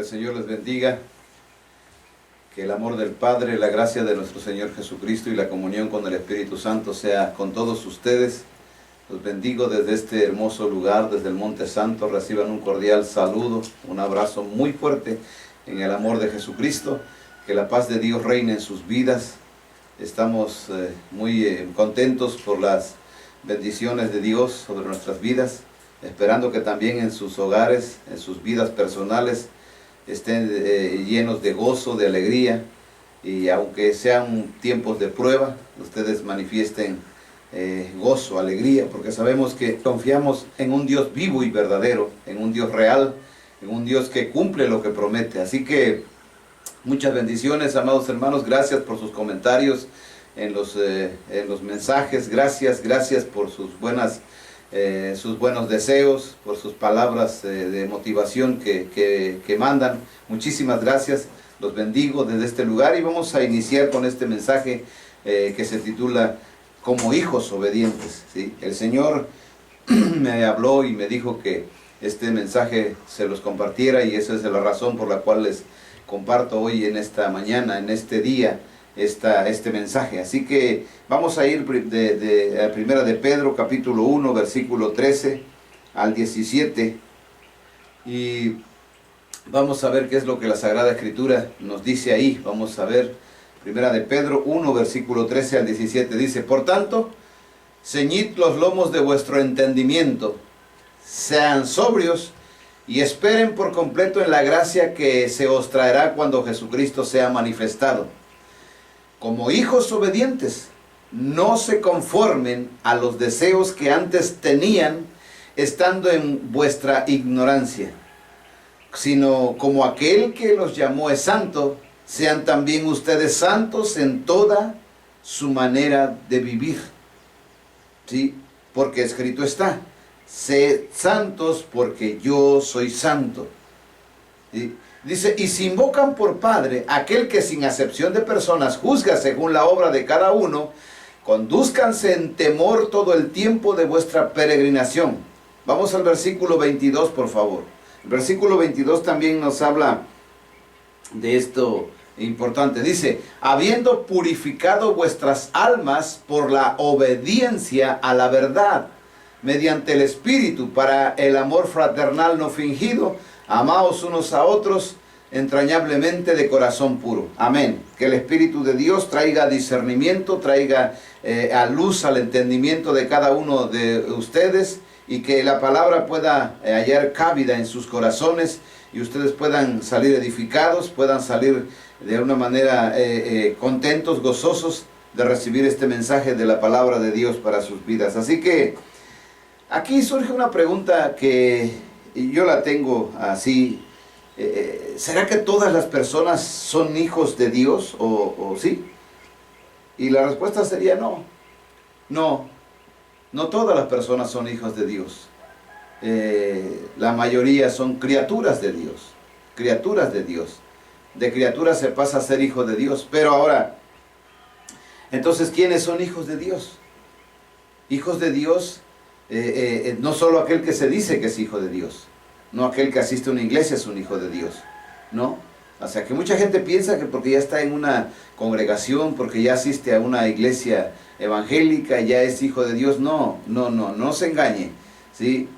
el Señor les bendiga, que el amor del Padre, la gracia de nuestro Señor Jesucristo y la comunión con el Espíritu Santo sea con todos ustedes. Los bendigo desde este hermoso lugar, desde el Monte Santo. Reciban un cordial saludo, un abrazo muy fuerte en el amor de Jesucristo. Que la paz de Dios reine en sus vidas. Estamos muy contentos por las bendiciones de Dios sobre nuestras vidas, esperando que también en sus hogares, en sus vidas personales, estén llenos de gozo, de alegría, y aunque sean tiempos de prueba, ustedes manifiesten gozo, alegría, porque sabemos que confiamos en un Dios vivo y verdadero, en un Dios real, en un Dios que cumple lo que promete. Así que muchas bendiciones, amados hermanos. Gracias por sus comentarios en los mensajes. Gracias por sus buenos deseos, por sus palabras de motivación que mandan. Muchísimas gracias. Los bendigo desde este lugar y vamos a iniciar con este mensaje que se titula Como hijos obedientes, ¿sí? El Señor me habló y me dijo que este mensaje se los compartiera, y esa es la razón por la cual les comparto hoy en esta mañana, en este día, este mensaje. Así que vamos a ir a Primera de Pedro, capítulo 1, versículo 13 al 17, y vamos a ver qué es lo que la Sagrada Escritura nos dice ahí. Vamos a ver, Primera de Pedro 1, versículo 13 al 17, dice: Por tanto, ceñid los lomos de vuestro entendimiento, sean sobrios, y esperen por completo en la gracia que se os traerá cuando Jesucristo sea manifestado. Como hijos obedientes, no se conformen a los deseos que antes tenían estando en vuestra ignorancia, sino como aquel que los llamó es santo, sean también ustedes santos en toda su manera de vivir. ¿Sí? Porque escrito está: sed santos porque yo soy santo. ¿Sí? Dice: y si invocan por Padre aquel que sin acepción de personas juzga según la obra de cada uno, condúzcanse en temor todo el tiempo de vuestra peregrinación. Vamos al versículo 22, por favor. El versículo 22 también nos habla de esto importante. Dice: habiendo purificado vuestras almas por la obediencia a la verdad, mediante el Espíritu, para el amor fraternal no fingido, amaos unos a otros entrañablemente de corazón puro. Amén. Que el Espíritu de Dios traiga discernimiento, traiga a luz al entendimiento de cada uno de ustedes, y que la palabra pueda hallar cabida en sus corazones, y ustedes puedan salir edificados, puedan salir de una manera contentos, gozosos de recibir este mensaje de la palabra de Dios para sus vidas. Así que aquí surge una pregunta que yo la tengo así: ¿será que todas las personas son hijos de Dios o sí? Y la respuesta sería no. No todas las personas son hijos de Dios. La mayoría son criaturas de Dios. Criaturas de Dios. De criatura se pasa a ser hijo de Dios. Pero ahora, entonces, ¿quiénes son hijos de Dios? Hijos de Dios, no solo aquel que se dice que es hijo de Dios, no aquel que asiste a una iglesia es un hijo de Dios, ¿no? O sea, que mucha gente piensa que porque ya está en una congregación, porque ya asiste a una iglesia evangélica, ya es hijo de Dios. No se engañe, ¿sí?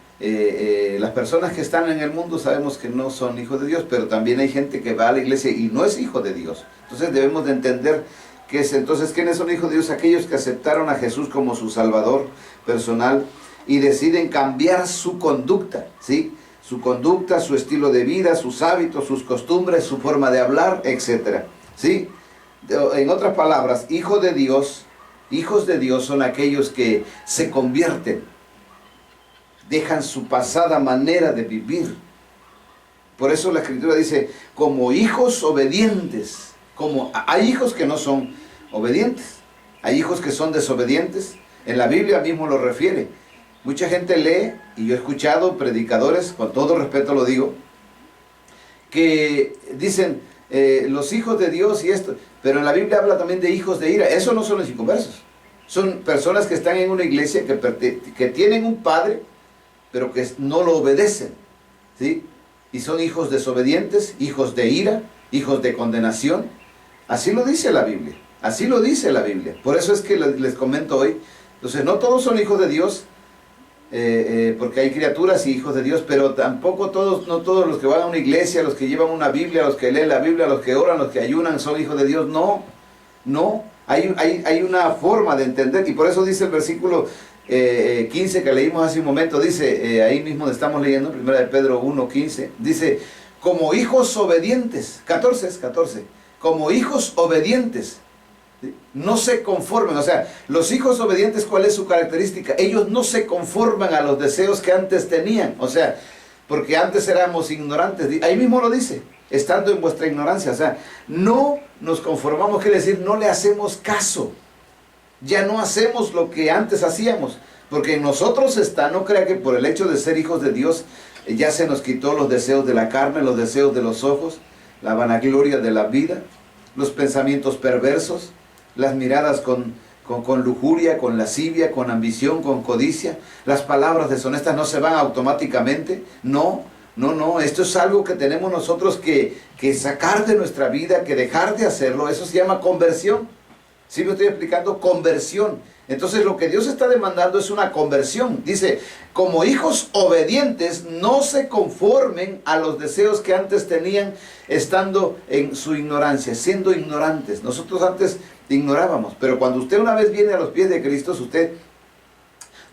Las personas que están en el mundo sabemos que no son hijos de Dios, pero también hay gente que va a la iglesia y no es hijo de Dios. Entonces debemos de entender que entonces, ¿quiénes son hijos de Dios? Aquellos que aceptaron a Jesús como su Salvador personal y deciden cambiar su conducta, ¿sí? Su conducta, su estilo de vida, sus hábitos, sus costumbres, su forma de hablar, etc. ¿Sí? En otras palabras, hijos de Dios son aquellos que se convierten, dejan su pasada manera de vivir. Por eso la Escritura dice: como hijos obedientes. Hay hijos que no son obedientes, hay hijos que son desobedientes. En la Biblia mismo lo refiere. Mucha gente lee, y yo he escuchado predicadores, con todo respeto lo digo, que dicen los hijos de Dios y esto, pero en la Biblia habla también de hijos de ira. Eso no son los inconversos, son personas que están en una iglesia que tienen un padre, pero que no lo obedecen, ¿sí? y son hijos desobedientes, hijos de ira, hijos de condenación. Así lo dice la Biblia. Así lo dice la Biblia. Por eso es que les comento hoy. Entonces, no todos son hijos de Dios, porque hay criaturas y hijos de Dios, pero tampoco todos, no todos los que van a una iglesia, los que llevan una Biblia, los que leen la Biblia, los que oran, los que ayunan, son hijos de Dios. No, no. Hay una forma de entender, y por eso dice el versículo 15 que leímos hace un momento, dice, ahí mismo donde estamos leyendo, 1 de Pedro 1:15, dice, como hijos obedientes, 14, como hijos obedientes, no se conformen. O sea, los hijos obedientes, ¿cuál es su característica? Ellos no se conforman a los deseos que antes tenían. O sea, porque antes éramos ignorantes. Ahí mismo lo dice, estando en vuestra ignorancia. O sea, no nos conformamos, quiere decir, no le hacemos caso. Ya no hacemos lo que antes hacíamos. Porque en nosotros está, no crea que por el hecho de ser hijos de Dios, ya se nos quitó los deseos de la carne, los deseos de los ojos, la vanagloria de la vida, los pensamientos perversos, las miradas con lujuria, con lascivia, con ambición, con codicia. Las palabras deshonestas no se van automáticamente. No, esto es algo que tenemos nosotros que sacar de nuestra vida, que dejar de hacerlo. Eso se llama conversión. ¿Sí me estoy explicando? Conversión. Entonces lo que Dios está demandando es una conversión. Dice, como hijos obedientes, no se conformen a los deseos que antes tenían estando en su ignorancia, siendo ignorantes. Nosotros antes ignorábamos, pero cuando usted una vez viene a los pies de Cristo, usted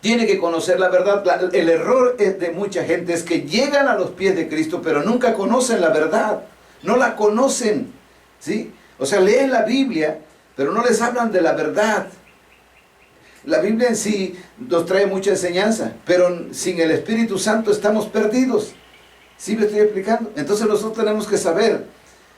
tiene que conocer la verdad. El error de mucha gente es que llegan a los pies de Cristo, pero nunca conocen la verdad. No la conocen, ¿sí? O sea, leen la Biblia, pero no les hablan de la verdad. La Biblia en sí nos trae mucha enseñanza, pero sin el Espíritu Santo estamos perdidos. ¿Sí me estoy explicando? Entonces nosotros tenemos que saber,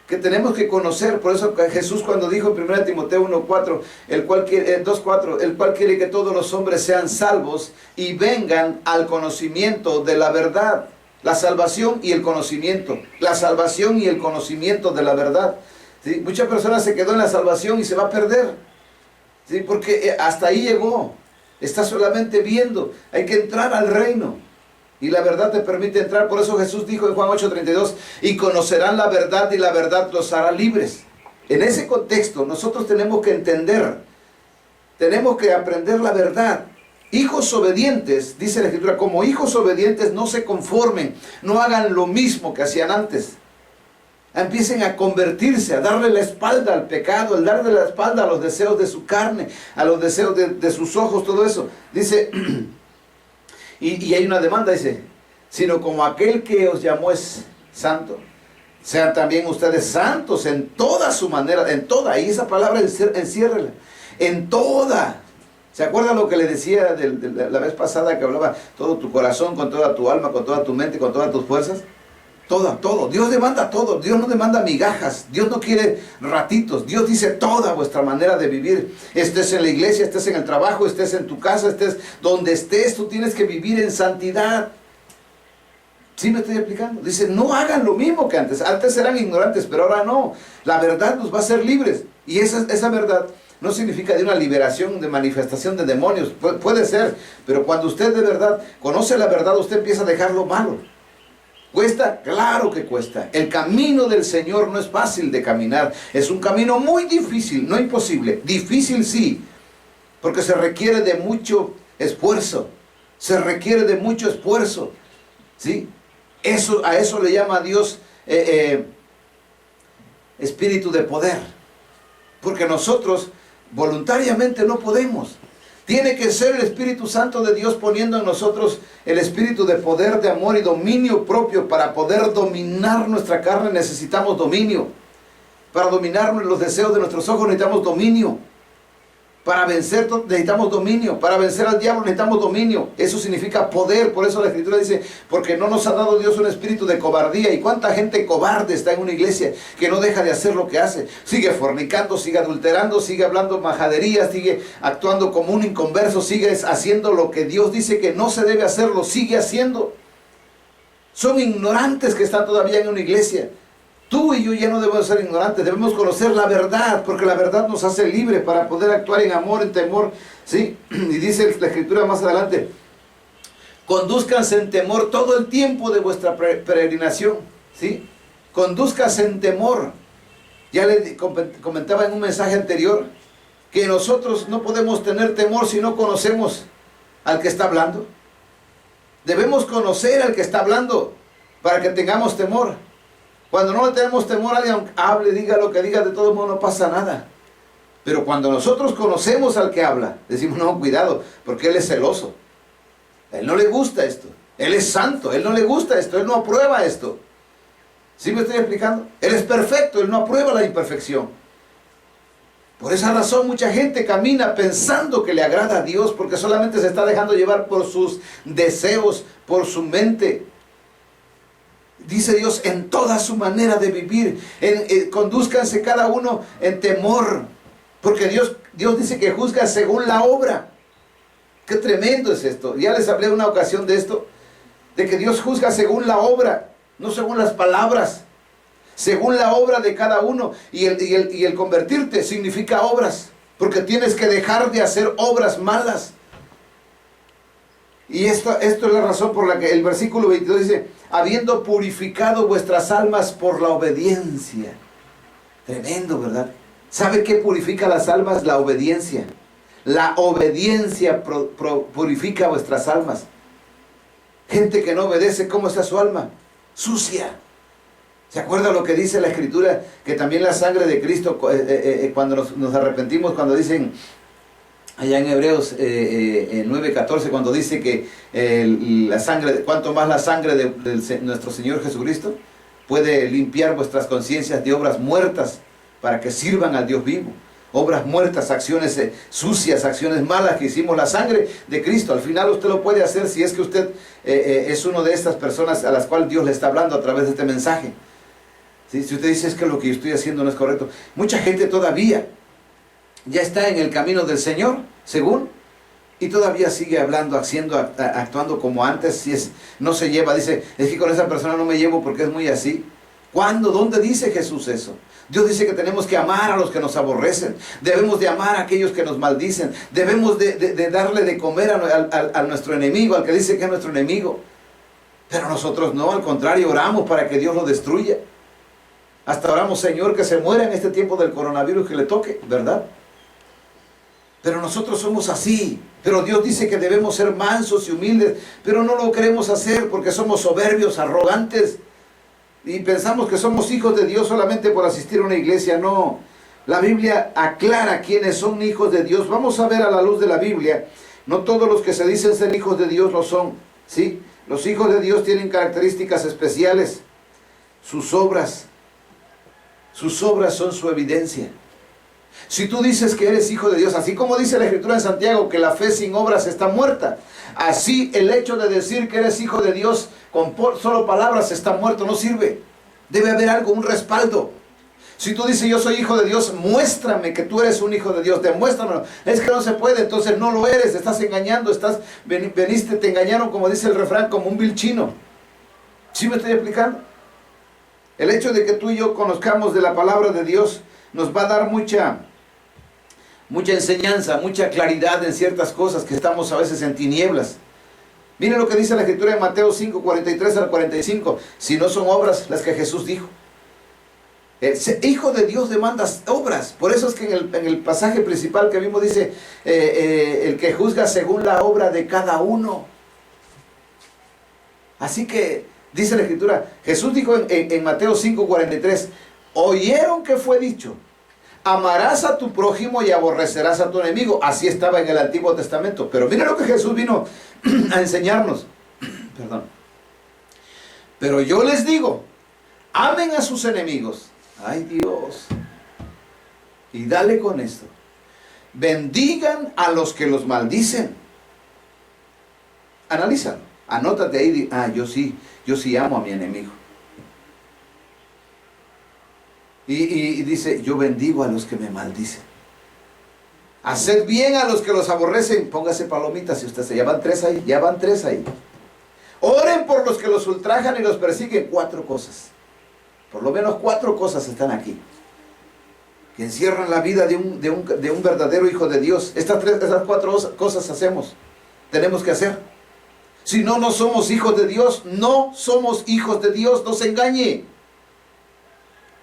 que tenemos que conocer. Por eso Jesús cuando dijo en 1 Timoteo 1:4, 2:4, el cual quiere que todos los hombres sean salvos y vengan al conocimiento de la verdad. La salvación y el conocimiento. La salvación y el conocimiento de la verdad. ¿Sí? Muchas personas se quedó en la salvación y se va a perder. ¿Sí? Porque hasta ahí llegó. Está solamente viendo. Hay que entrar al reino. Y la verdad te permite entrar. Por eso Jesús dijo en Juan 8:32, y conocerán la verdad y la verdad los hará libres. En ese contexto nosotros tenemos que entender. Tenemos que aprender la verdad. Hijos obedientes, dice la Escritura, como hijos obedientes no se conformen. No hagan lo mismo que hacían antes. Empiecen a convertirse, a darle la espalda al pecado, al darle la espalda a los deseos de su carne, a los deseos de sus ojos, todo eso. Dice, y hay una demanda, dice, sino como aquel que os llamó es santo, sean también ustedes santos en toda su manera, en toda, y esa palabra enciérrela, en toda. ¿Se acuerdan lo que le decía de la vez pasada que hablaba? Todo tu corazón, con toda tu alma, con toda tu mente, con todas tus fuerzas. Todo. Dios demanda todo. Dios no demanda migajas. Dios no quiere ratitos. Dios dice toda vuestra manera de vivir. Estés en la iglesia, estés en el trabajo, estés en tu casa, estés donde estés, tú tienes que vivir en santidad. ¿Sí me estoy explicando? Dice, no hagan lo mismo que antes. Antes eran ignorantes, pero ahora no. La verdad nos va a hacer libres. Y esa verdad no significa de una liberación, de manifestación de demonios. Puede ser, pero cuando usted de verdad conoce la verdad, usted empieza a dejar lo malo. ¿Cuesta? Claro que cuesta. El camino del Señor no es fácil de caminar. Es un camino muy difícil, no imposible. Difícil sí, porque se requiere de mucho esfuerzo. Se requiere de mucho esfuerzo. ¿Sí? A eso le llama a Dios espíritu de poder. Porque nosotros voluntariamente no podemos. Tiene que ser el Espíritu Santo de Dios poniendo en nosotros el espíritu de poder, de amor y dominio propio. Para poder dominar nuestra carne necesitamos dominio. Para dominar los deseos de nuestros ojos necesitamos dominio. Para vencer necesitamos dominio. Para vencer al diablo necesitamos dominio. Eso significa poder. Por eso la Escritura dice, porque no nos ha dado Dios un espíritu de cobardía. ¿Y cuánta gente cobarde está en una iglesia que no deja de hacer lo que hace? Sigue fornicando, sigue adulterando, sigue hablando majaderías, sigue actuando como un inconverso, sigue haciendo lo que Dios dice que no se debe hacer, lo sigue haciendo. Son ignorantes que están todavía en una iglesia. Tú y yo ya no debemos ser ignorantes, debemos conocer la verdad, porque la verdad nos hace libres para poder actuar en amor, en temor, ¿sí? Y dice la Escritura más adelante, condúzcanse en temor todo el tiempo de vuestra peregrinación. ¿sí? Conduzcas en temor. Ya le comentaba en un mensaje anterior que nosotros no podemos tener temor si no conocemos al que está hablando. Debemos conocer al que está hablando para que tengamos temor. Cuando no le tenemos temor a alguien, hable, diga lo que diga, de todo modo no pasa nada. Pero cuando nosotros conocemos al que habla, decimos, no, cuidado, porque él es celoso. A él no le gusta esto. Él es santo, él no le gusta esto, él no aprueba esto. ¿Sí me estoy explicando? Él es perfecto, él no aprueba la imperfección. Por esa razón mucha gente camina pensando que le agrada a Dios, porque solamente se está dejando llevar por sus deseos, por su mente. Dice Dios, en toda su manera de vivir, condúzcanse cada uno en temor, porque Dios dice que juzga según la obra. Qué tremendo es esto. Ya les hablé una ocasión de esto, de que Dios juzga según la obra, no según las palabras, según la obra de cada uno. Y el convertirte significa obras, porque tienes que dejar de hacer obras malas. Y esto es la razón por la que el versículo 22 dice, habiendo purificado vuestras almas por la obediencia. Tremendo, ¿verdad? ¿Sabe qué purifica las almas? La obediencia. La obediencia purifica vuestras almas. Gente que no obedece, ¿cómo está su alma? Sucia. ¿Se acuerda lo que dice la Escritura? Que también la sangre de Cristo, cuando nos arrepentimos, cuando dicen allá en Hebreos 9:14, cuando dice que la sangre, cuanto más la sangre de nuestro Señor Jesucristo puede limpiar vuestras conciencias de obras muertas para que sirvan al Dios vivo. Obras muertas, acciones sucias, acciones malas que hicimos, la sangre de Cristo. Al final usted lo puede hacer si es que usted es uno de estas personas a las cuales Dios le está hablando a través de este mensaje. ¿Sí? Si usted dice, es que lo que yo estoy haciendo no es correcto. Mucha gente todavía ya está en el camino del Señor, según, y todavía sigue hablando, haciendo, actuando como antes. Si no se lleva, dice, es que con esa persona no me llevo porque es muy así. ¿Cuándo? ¿Dónde dice Jesús eso? Dios dice que tenemos que amar a los que nos aborrecen. Debemos de amar a aquellos que nos maldicen. Debemos de darle de comer a nuestro enemigo, al que dice que es nuestro enemigo. Pero nosotros no, al contrario, oramos para que Dios lo destruya. Hasta oramos, Señor, que se muera en este tiempo del coronavirus, que le toque, ¿verdad? Pero nosotros somos así. Pero Dios dice que debemos ser mansos y humildes. Pero no lo queremos hacer porque somos soberbios, arrogantes. Y pensamos que somos hijos de Dios solamente por asistir a una iglesia. No. La Biblia aclara quiénes son hijos de Dios. Vamos a ver a la luz de la Biblia. No todos los que se dicen ser hijos de Dios lo son. ¿Sí? Los hijos de Dios tienen características especiales. Sus obras son su evidencia. Si tú dices que eres hijo de Dios, así como dice la Escritura en Santiago, que la fe sin obras está muerta, así el hecho de decir que eres hijo de Dios con solo palabras está muerto, no sirve. Debe haber algo, un respaldo. Si tú dices, yo soy hijo de Dios, muéstrame que tú eres un hijo de Dios, demuéstramelo. Es que no se puede, entonces no lo eres, estás engañando, veniste, te engañaron, como dice el refrán, como un vil chino. ¿Sí me estoy explicando? El hecho de que tú y yo conozcamos de la palabra de Dios nos va a dar mucha enseñanza, mucha claridad en ciertas cosas que estamos a veces en tinieblas. Miren lo que dice la Escritura en Mateo 5, 43 al 45. Si no son obras las que Jesús dijo. El Hijo de Dios demanda obras. Por eso es que en el pasaje principal que vimos dice, el que juzga según la obra de cada uno. Así que dice la Escritura, Jesús dijo en Mateo 5, 43, oyeron que fue dicho, amarás a tu prójimo y aborrecerás a tu enemigo. Así estaba en el Antiguo Testamento. Pero mira lo que Jesús vino a enseñarnos. Perdón. Pero yo les digo, amen a sus enemigos. Ay Dios. Y dale con esto. Bendigan a los que los maldicen. Analízalo. Anótate ahí. Yo sí amo a mi enemigo. Y dice, yo bendigo a los que me maldicen. Haced bien a los que los aborrecen. Póngase palomitas si usted se. Ya van tres ahí. Oren por los que los ultrajan y los persiguen. 4 cosas. Por lo menos 4 cosas están aquí, que encierran la vida de un verdadero hijo de Dios. Esas 4 cosas tenemos que hacer. Si no, no somos hijos de Dios. No somos hijos de Dios. No se engañe.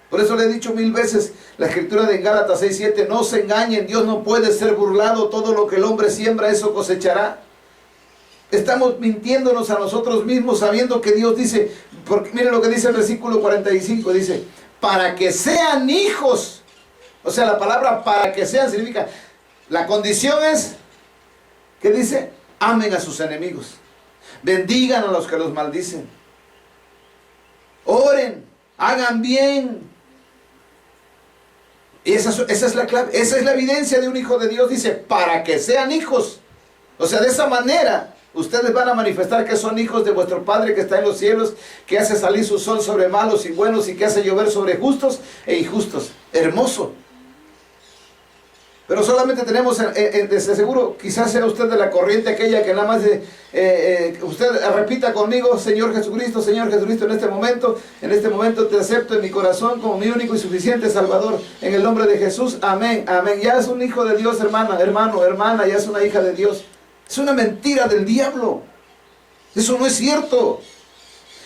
Por eso le he dicho 1000 veces la escritura de Gálatas 6:7. No se engañen. Dios no puede ser burlado. Todo lo que el hombre siembra, eso cosechará. Estamos mintiéndonos a nosotros mismos sabiendo que Dios dice, porque miren lo que dice el versículo 45, dice, para que sean hijos. O sea, la palabra para que sean significa, la condición es, ¿qué dice? Amen a sus enemigos. Bendigan a los que los maldicen. Oren, hagan bien. Y esa es la clave, esa es la evidencia de un hijo de Dios. Dice, para que sean hijos. O sea, de esa manera ustedes van a manifestar que son hijos de vuestro Padre que está en los cielos, que hace salir su sol sobre malos y buenos y que hace llover sobre justos e injustos. Hermoso. Pero solamente tenemos, de seguro, quizás sea usted de la corriente aquella que nada más, usted repita conmigo, Señor Jesucristo, en este momento te acepto en mi corazón como mi único y suficiente Salvador, en el nombre de Jesús, amén, amén. Ya es un hijo de Dios, hermana, hermano, hermana, ya es una hija de Dios. Es una mentira del diablo. Eso no es cierto.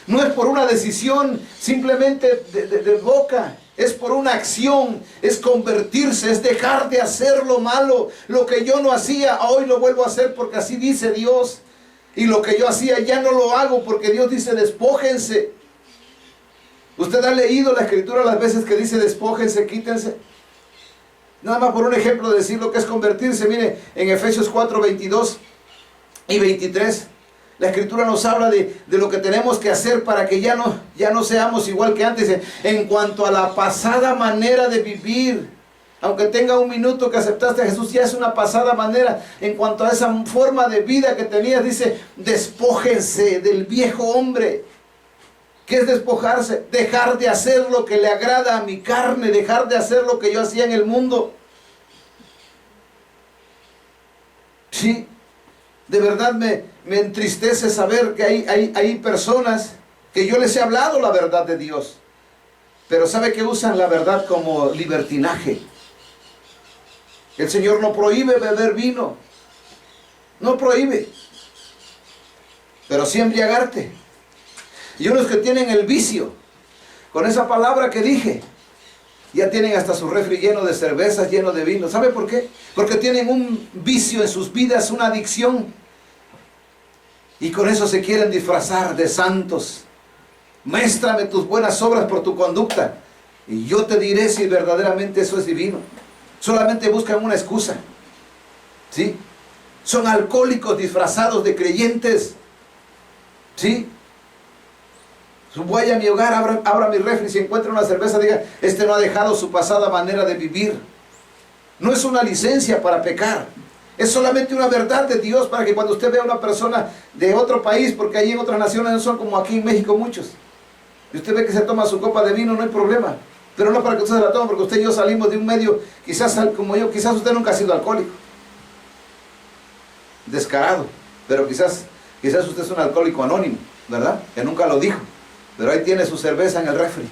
No es por una decisión simplemente de boca. Es por una acción, es convertirse, es dejar de hacer lo malo. Lo que yo no hacía, hoy lo vuelvo a hacer porque así dice Dios. Y lo que yo hacía ya no lo hago porque Dios dice despójense. ¿Usted ha leído la escritura las veces que dice despójense, quítense? Nada más por un ejemplo de decir lo que es convertirse. Mire, en Efesios 4, 22 y 23. La escritura nos habla de lo que tenemos que hacer para que ya no seamos igual que antes. En cuanto a la pasada manera de vivir, aunque tenga un minuto que aceptaste a Jesús, ya es una pasada manera. En cuanto a esa forma de vida que tenías, dice, despójense del viejo hombre. ¿Qué es despojarse? Dejar de hacer lo que le agrada a mi carne, dejar de hacer lo que yo hacía en el mundo. Sí, de verdad me entristece saber que hay personas que yo les he hablado la verdad de Dios, pero sabe que usan la verdad como libertinaje. El Señor no prohíbe beber vino, no prohíbe, pero sí embriagarte. Y unos que tienen el vicio, con esa palabra que dije, ya tienen hasta su refri lleno de cervezas, lleno de vino. ¿Sabe por qué? Porque tienen un vicio en sus vidas, una adicción. Y con eso se quieren disfrazar de santos. Muéstrame tus buenas obras por tu conducta, y yo te diré si verdaderamente eso es divino. Solamente buscan una excusa. ¿Sí? Son alcohólicos disfrazados de creyentes. ¿Sí? Voy a mi hogar, abra mi refri, si encuentra una cerveza, diga, este no ha dejado su pasada manera de vivir. No es una licencia para pecar. Es solamente una verdad de Dios para que cuando usted vea a una persona de otro país, porque ahí en otras naciones no son como aquí en México muchos, y usted ve que se toma su copa de vino, no hay problema. Pero no para que usted se la tome, porque usted y yo salimos de un medio, quizás como yo, quizás usted nunca ha sido alcohólico. Descarado. Pero quizás usted es un alcohólico anónimo, ¿verdad? Que nunca lo dijo. Pero ahí tiene su cerveza en el refri.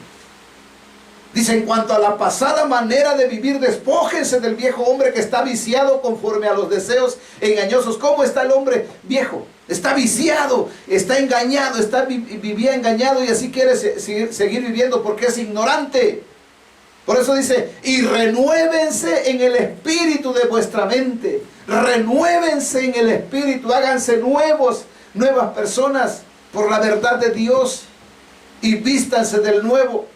Dice, en cuanto a la pasada manera de vivir, despójense del viejo hombre que está viciado conforme a los deseos engañosos. ¿Cómo está el hombre viejo? Está viciado, está engañado, vivía engañado y así quiere seguir viviendo porque es ignorante. Por eso dice, y renuévense en el espíritu de vuestra mente. Renuévense en el espíritu, háganse nuevas personas por la verdad de Dios. Y vístanse del nuevo.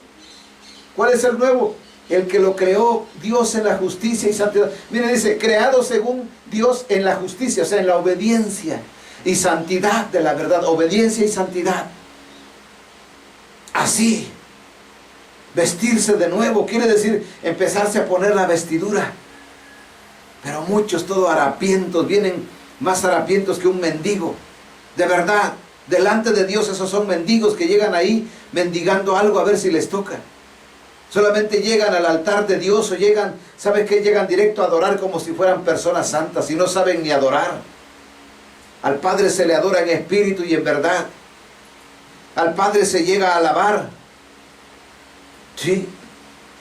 ¿Cuál es el nuevo? El que lo creó Dios en la justicia y santidad. Mire, dice, creado según Dios en la justicia, o sea, en la obediencia y santidad de la verdad. Obediencia y santidad. Así. Vestirse de nuevo quiere decir empezarse a poner la vestidura. Pero muchos, todos harapientos, vienen más harapientos que un mendigo. De verdad. Delante de Dios esos son mendigos que llegan ahí mendigando algo a ver si les toca. Solamente llegan al altar de Dios o llegan, ¿sabe qué? Llegan directo a adorar como si fueran personas santas y no saben ni adorar. Al Padre se le adora en espíritu y en verdad. Al Padre se llega a alabar. Sí.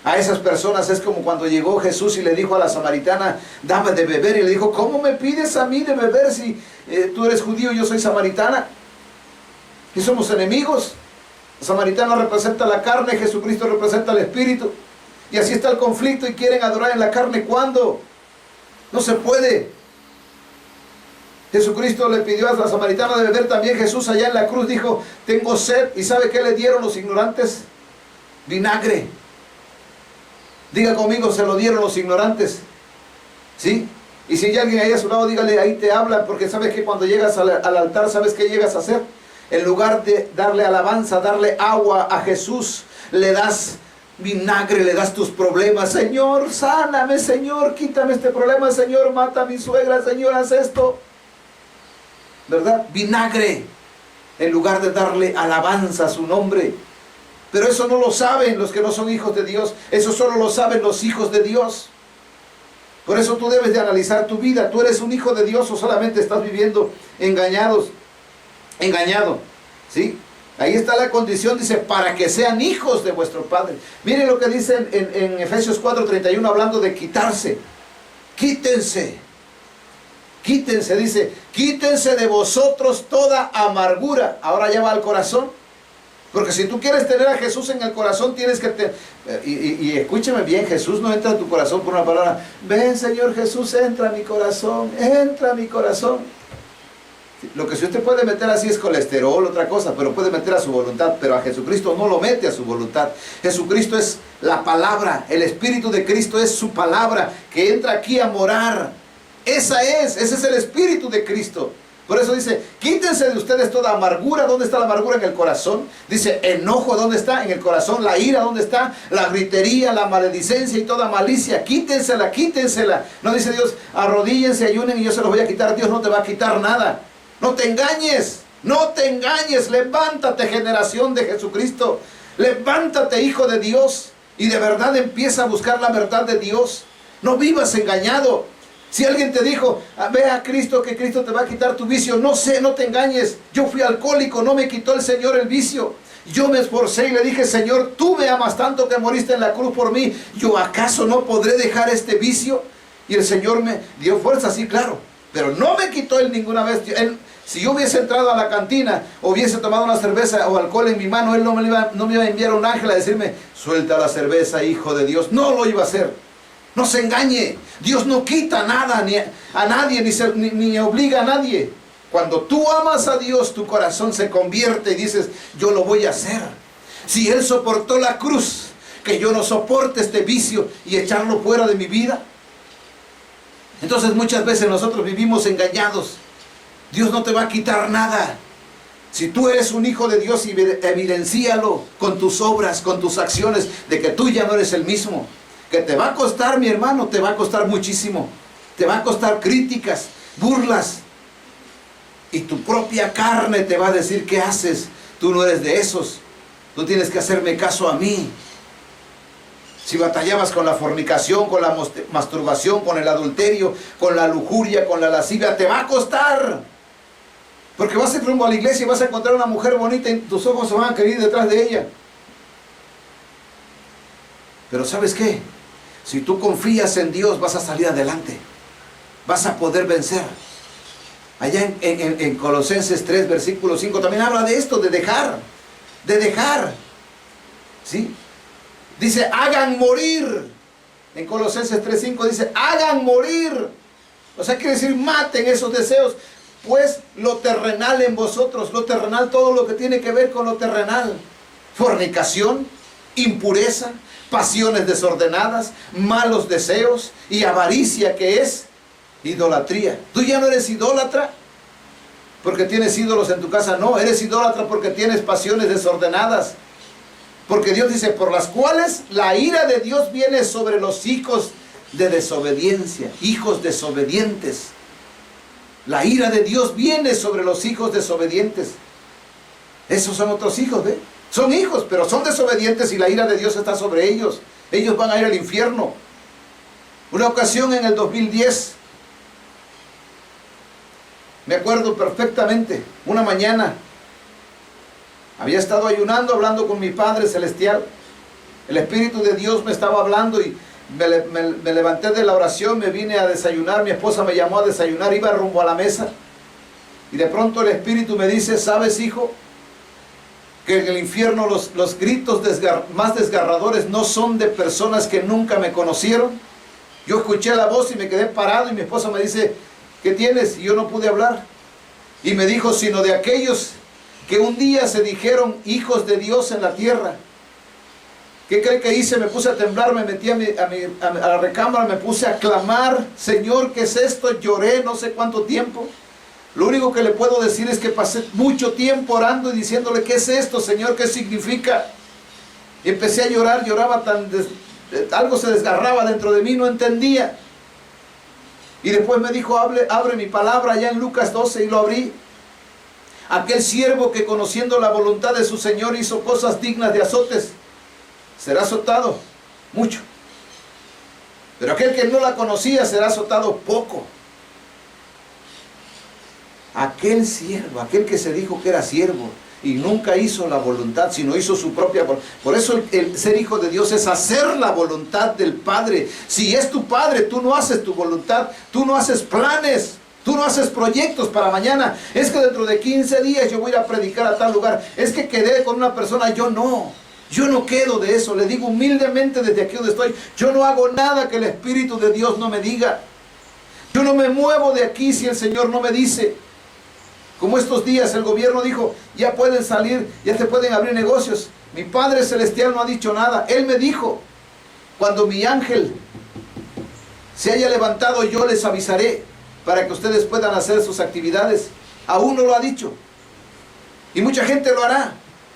A esas personas es como cuando llegó Jesús y le dijo a la samaritana, dame de beber. Y le dijo, ¿cómo me pides a mí de beber si tú eres judío y yo soy samaritana? Y somos enemigos. La samaritana representa la carne, Jesucristo representa el espíritu. Y así está el conflicto y quieren adorar en la carne. ¿Cuándo? No se puede. Jesucristo le pidió a la samaritana de beber también. Jesús allá en la cruz dijo, tengo sed. ¿Y sabe qué le dieron los ignorantes? Vinagre. Diga conmigo, se lo dieron los ignorantes. ¿Sí? Y si hay alguien ahí a su lado, dígale, ahí te hablan, porque sabes que cuando llegas al altar, ¿sabes qué llegas a hacer? En lugar de darle alabanza, darle agua a Jesús, le das vinagre, le das tus problemas. Señor, sáname, Señor, quítame este problema, Señor, mata a mi suegra, Señor, haz esto. ¿Verdad? Vinagre, en lugar de darle alabanza a su nombre. Pero eso no lo saben los que no son hijos de Dios. Eso solo lo saben los hijos de Dios. Por eso tú debes de analizar tu vida. ¿Tú eres un hijo de Dios o solamente estás viviendo engañado? ¿Sí? Ahí está la condición, dice, para que sean hijos de vuestro Padre. Miren lo que dice en Efesios 4:31, hablando de quitarse. Quítense. Quítense, dice, quítense de vosotros toda amargura. Ahora ya va al corazón. Porque si tú quieres tener a Jesús en el corazón, tienes que... Y escúcheme bien, Jesús no entra en tu corazón por una palabra. Ven, Señor Jesús, entra a mi corazón, entra a mi corazón. Lo que si usted puede meter así es colesterol, otra cosa, pero puede meter a su voluntad. Pero a Jesucristo no lo mete a su voluntad. Jesucristo es la palabra, el Espíritu de Cristo es su palabra, que entra aquí a morar. Ese es el Espíritu de Cristo. Por eso dice, quítense de ustedes toda amargura. ¿Dónde está la amargura? En el corazón. Dice, enojo, ¿dónde está? En el corazón. La ira, ¿dónde está? La gritería, la maledicencia y toda malicia. Quítensela, quítensela. No dice Dios, arrodíllense, ayunen y yo se los voy a quitar. Dios no te va a quitar nada. No te engañes, no te engañes. Levántate, generación de Jesucristo. Levántate, hijo de Dios. Y de verdad empieza a buscar la verdad de Dios. No vivas engañado. Si alguien te dijo, ve a Cristo, que Cristo te va a quitar tu vicio, no sé, no te engañes. Yo fui alcohólico, no me quitó el Señor el vicio. Yo me esforcé y le dije, Señor, tú me amas tanto que moriste en la cruz por mí. ¿Yo acaso no podré dejar este vicio? Y el Señor me dio fuerza, sí, claro. Pero no me quitó Él ninguna vez. Si yo hubiese entrado a la cantina, o hubiese tomado una cerveza o alcohol en mi mano, Él no me iba a enviar un ángel a decirme, suelta la cerveza, hijo de Dios. No lo iba a hacer. No se engañe. Dios no quita nada a nadie, ni obliga a nadie. Cuando tú amas a Dios, tu corazón se convierte y dices, yo lo voy a hacer. Si Él soportó la cruz, que yo no soporte este vicio y echarlo fuera de mi vida. Entonces muchas veces nosotros vivimos engañados. Dios no te va a quitar nada. Si tú eres un hijo de Dios, evidencíalo con tus obras, con tus acciones, de que tú ya no eres el mismo. Que te va a costar, mi hermano, te va a costar muchísimo. Te va a costar críticas, burlas. Y tu propia carne te va a decir, ¿qué haces? Tú no eres de esos. Tú tienes que hacerme caso a mí. Si batallabas con la fornicación, con la masturbación, con el adulterio, con la lujuria, con la lascivia, te va a costar. Porque vas a ir rumbo a la iglesia y vas a encontrar una mujer bonita y tus ojos se van a querer detrás de ella. Pero ¿sabes qué? Si tú confías en Dios, vas a salir adelante. Vas a poder vencer. Allá en Colosenses 3, versículo 5, también habla de esto, de dejar. De dejar. ¿Sí? Dice, hagan morir. En Colosenses 3, 5 dice, hagan morir. O sea, quiere decir, maten esos deseos. Pues lo terrenal en vosotros. Lo terrenal, todo lo que tiene que ver con lo terrenal. Fornicación, impureza, pasiones desordenadas, malos deseos y avaricia, que es idolatría. ¿Tú ya no eres idólatra porque tienes ídolos en tu casa? No, eres idólatra porque tienes pasiones desordenadas. Porque Dios dice, por las cuales la ira de Dios viene sobre los hijos de desobediencia, hijos desobedientes. La ira de Dios viene sobre los hijos desobedientes. Esos son otros hijos, ¿ve? Son hijos, pero son desobedientes y la ira de Dios está sobre ellos. Ellos van a ir al infierno. Una ocasión en el 2010, me acuerdo perfectamente, una mañana, había estado ayunando, hablando con mi Padre Celestial. El Espíritu de Dios me estaba hablando y me levanté de la oración, me vine a desayunar, mi esposa me llamó a desayunar, iba rumbo a la mesa. Y de pronto el Espíritu me dice, ¿sabes, hijo? que en el infierno los gritos más desgarradores no son de personas que nunca me conocieron. Yo escuché la voz y me quedé parado y mi esposa me dice, ¿qué tienes? Y yo no pude hablar. Y me dijo, sino de aquellos que un día se dijeron hijos de Dios en la tierra. ¿Qué cree que hice? Me puse a temblar, me metí a la recámara, me puse a clamar, Señor, ¿qué es esto? Lloré no sé cuánto tiempo. Lo único que le puedo decir es que pasé mucho tiempo orando y diciéndole, ¿qué es esto, Señor? ¿Qué significa? Y empecé a llorar, lloraba algo se desgarraba dentro de mí, no entendía. Y después me dijo, abre mi palabra allá en Lucas 12, y lo abrí. Aquel siervo que conociendo la voluntad de su Señor hizo cosas dignas de azotes, será azotado mucho. Pero aquel que no la conocía será azotado poco. Aquel siervo, aquel que se dijo que era siervo y nunca hizo la voluntad, sino hizo su propia voluntad. Por eso el ser hijo de Dios es hacer la voluntad del Padre. Si es tu Padre, tú no haces tu voluntad, tú no haces planes, tú no haces proyectos para mañana. Es que dentro de 15 días yo voy a ir a predicar a tal lugar. Es que quedé con una persona, yo no quedo de eso. Le digo humildemente desde aquí donde estoy, yo no hago nada que el Espíritu de Dios no me diga. Yo no me muevo de aquí si el Señor no me dice. Como estos días el gobierno dijo, ya pueden salir, ya se pueden abrir negocios. Mi Padre Celestial no ha dicho nada. Él me dijo, cuando mi ángel se haya levantado, yo les avisaré para que ustedes puedan hacer sus actividades. Aún no lo ha dicho. Y mucha gente lo hará.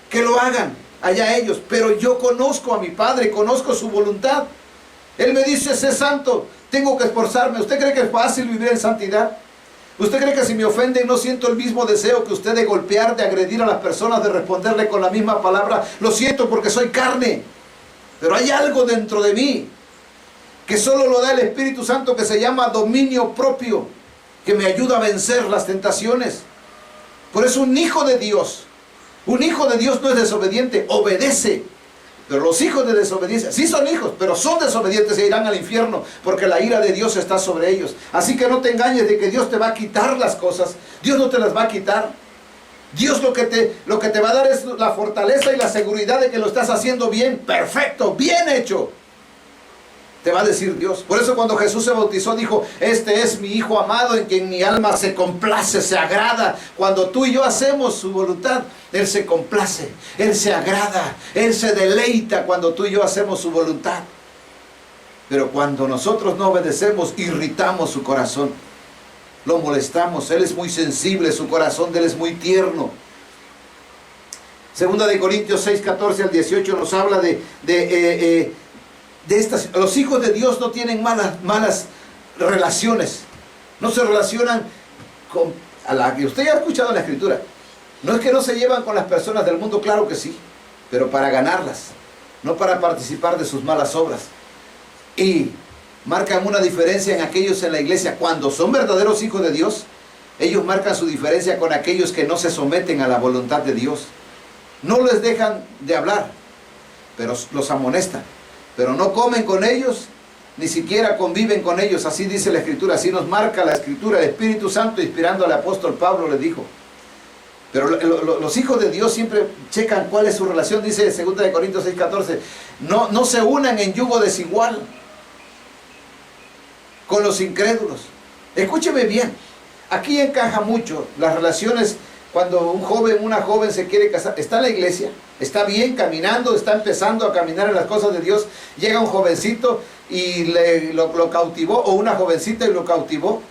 Que lo hagan, allá ellos. Pero yo conozco a mi Padre, conozco su voluntad. Él me dice, sé santo, tengo que esforzarme. ¿Usted cree que es fácil vivir en santidad? ¿Usted cree que si me ofenden no siento el mismo deseo que usted de golpear, de agredir a las personas, de responderle con la misma palabra? Lo siento porque soy carne. Pero hay algo dentro de mí que solo lo da el Espíritu Santo, que se llama dominio propio, que me ayuda a vencer las tentaciones. Por eso un hijo de Dios no es desobediente, obedece. Pero los hijos de desobediencia, sí son hijos, pero son desobedientes e irán al infierno, porque la ira de Dios está sobre ellos. Así que no te engañes de que Dios te va a quitar las cosas. Dios no te las va a quitar. Dios lo que te va a dar es la fortaleza y la seguridad de que lo estás haciendo bien, perfecto, bien hecho. Te va a decir Dios. Por eso cuando Jesús se bautizó dijo, este es mi Hijo amado en quien mi alma se complace, se agrada. Cuando tú y yo hacemos su voluntad, Él se complace, Él se agrada, Él se deleita cuando tú y yo hacemos su voluntad. Pero cuando nosotros no obedecemos, irritamos su corazón, lo molestamos. Él es muy sensible, su corazón de Él es muy tierno. Segunda de Corintios 6, 14 al 18 nos habla de estas. Los hijos de Dios no tienen malas relaciones. No se relacionan con a la que usted ya ha escuchado en la Escritura. No es que no se llevan con las personas del mundo, claro que sí, pero para ganarlas, no para participar de sus malas obras. Y marcan una diferencia en aquellos en la iglesia. Cuando son verdaderos hijos de Dios, ellos marcan su diferencia con aquellos que no se someten a la voluntad de Dios. No les dejan de hablar, pero los amonestan. Pero no comen con ellos, ni siquiera conviven con ellos. Así dice la Escritura, así nos marca la Escritura. El Espíritu Santo, inspirando al apóstol Pablo, le dijo. Pero los hijos de Dios siempre checan cuál es su relación. Dice 2 de Corintios 6, 14, no se unan en yugo desigual con los incrédulos. Escúcheme bien, aquí encaja mucho las relaciones. Cuando un joven, una joven se quiere casar, está en la iglesia, está bien caminando, está empezando a caminar en las cosas de Dios, llega un jovencito y lo cautivó, o una jovencita y lo cautivó,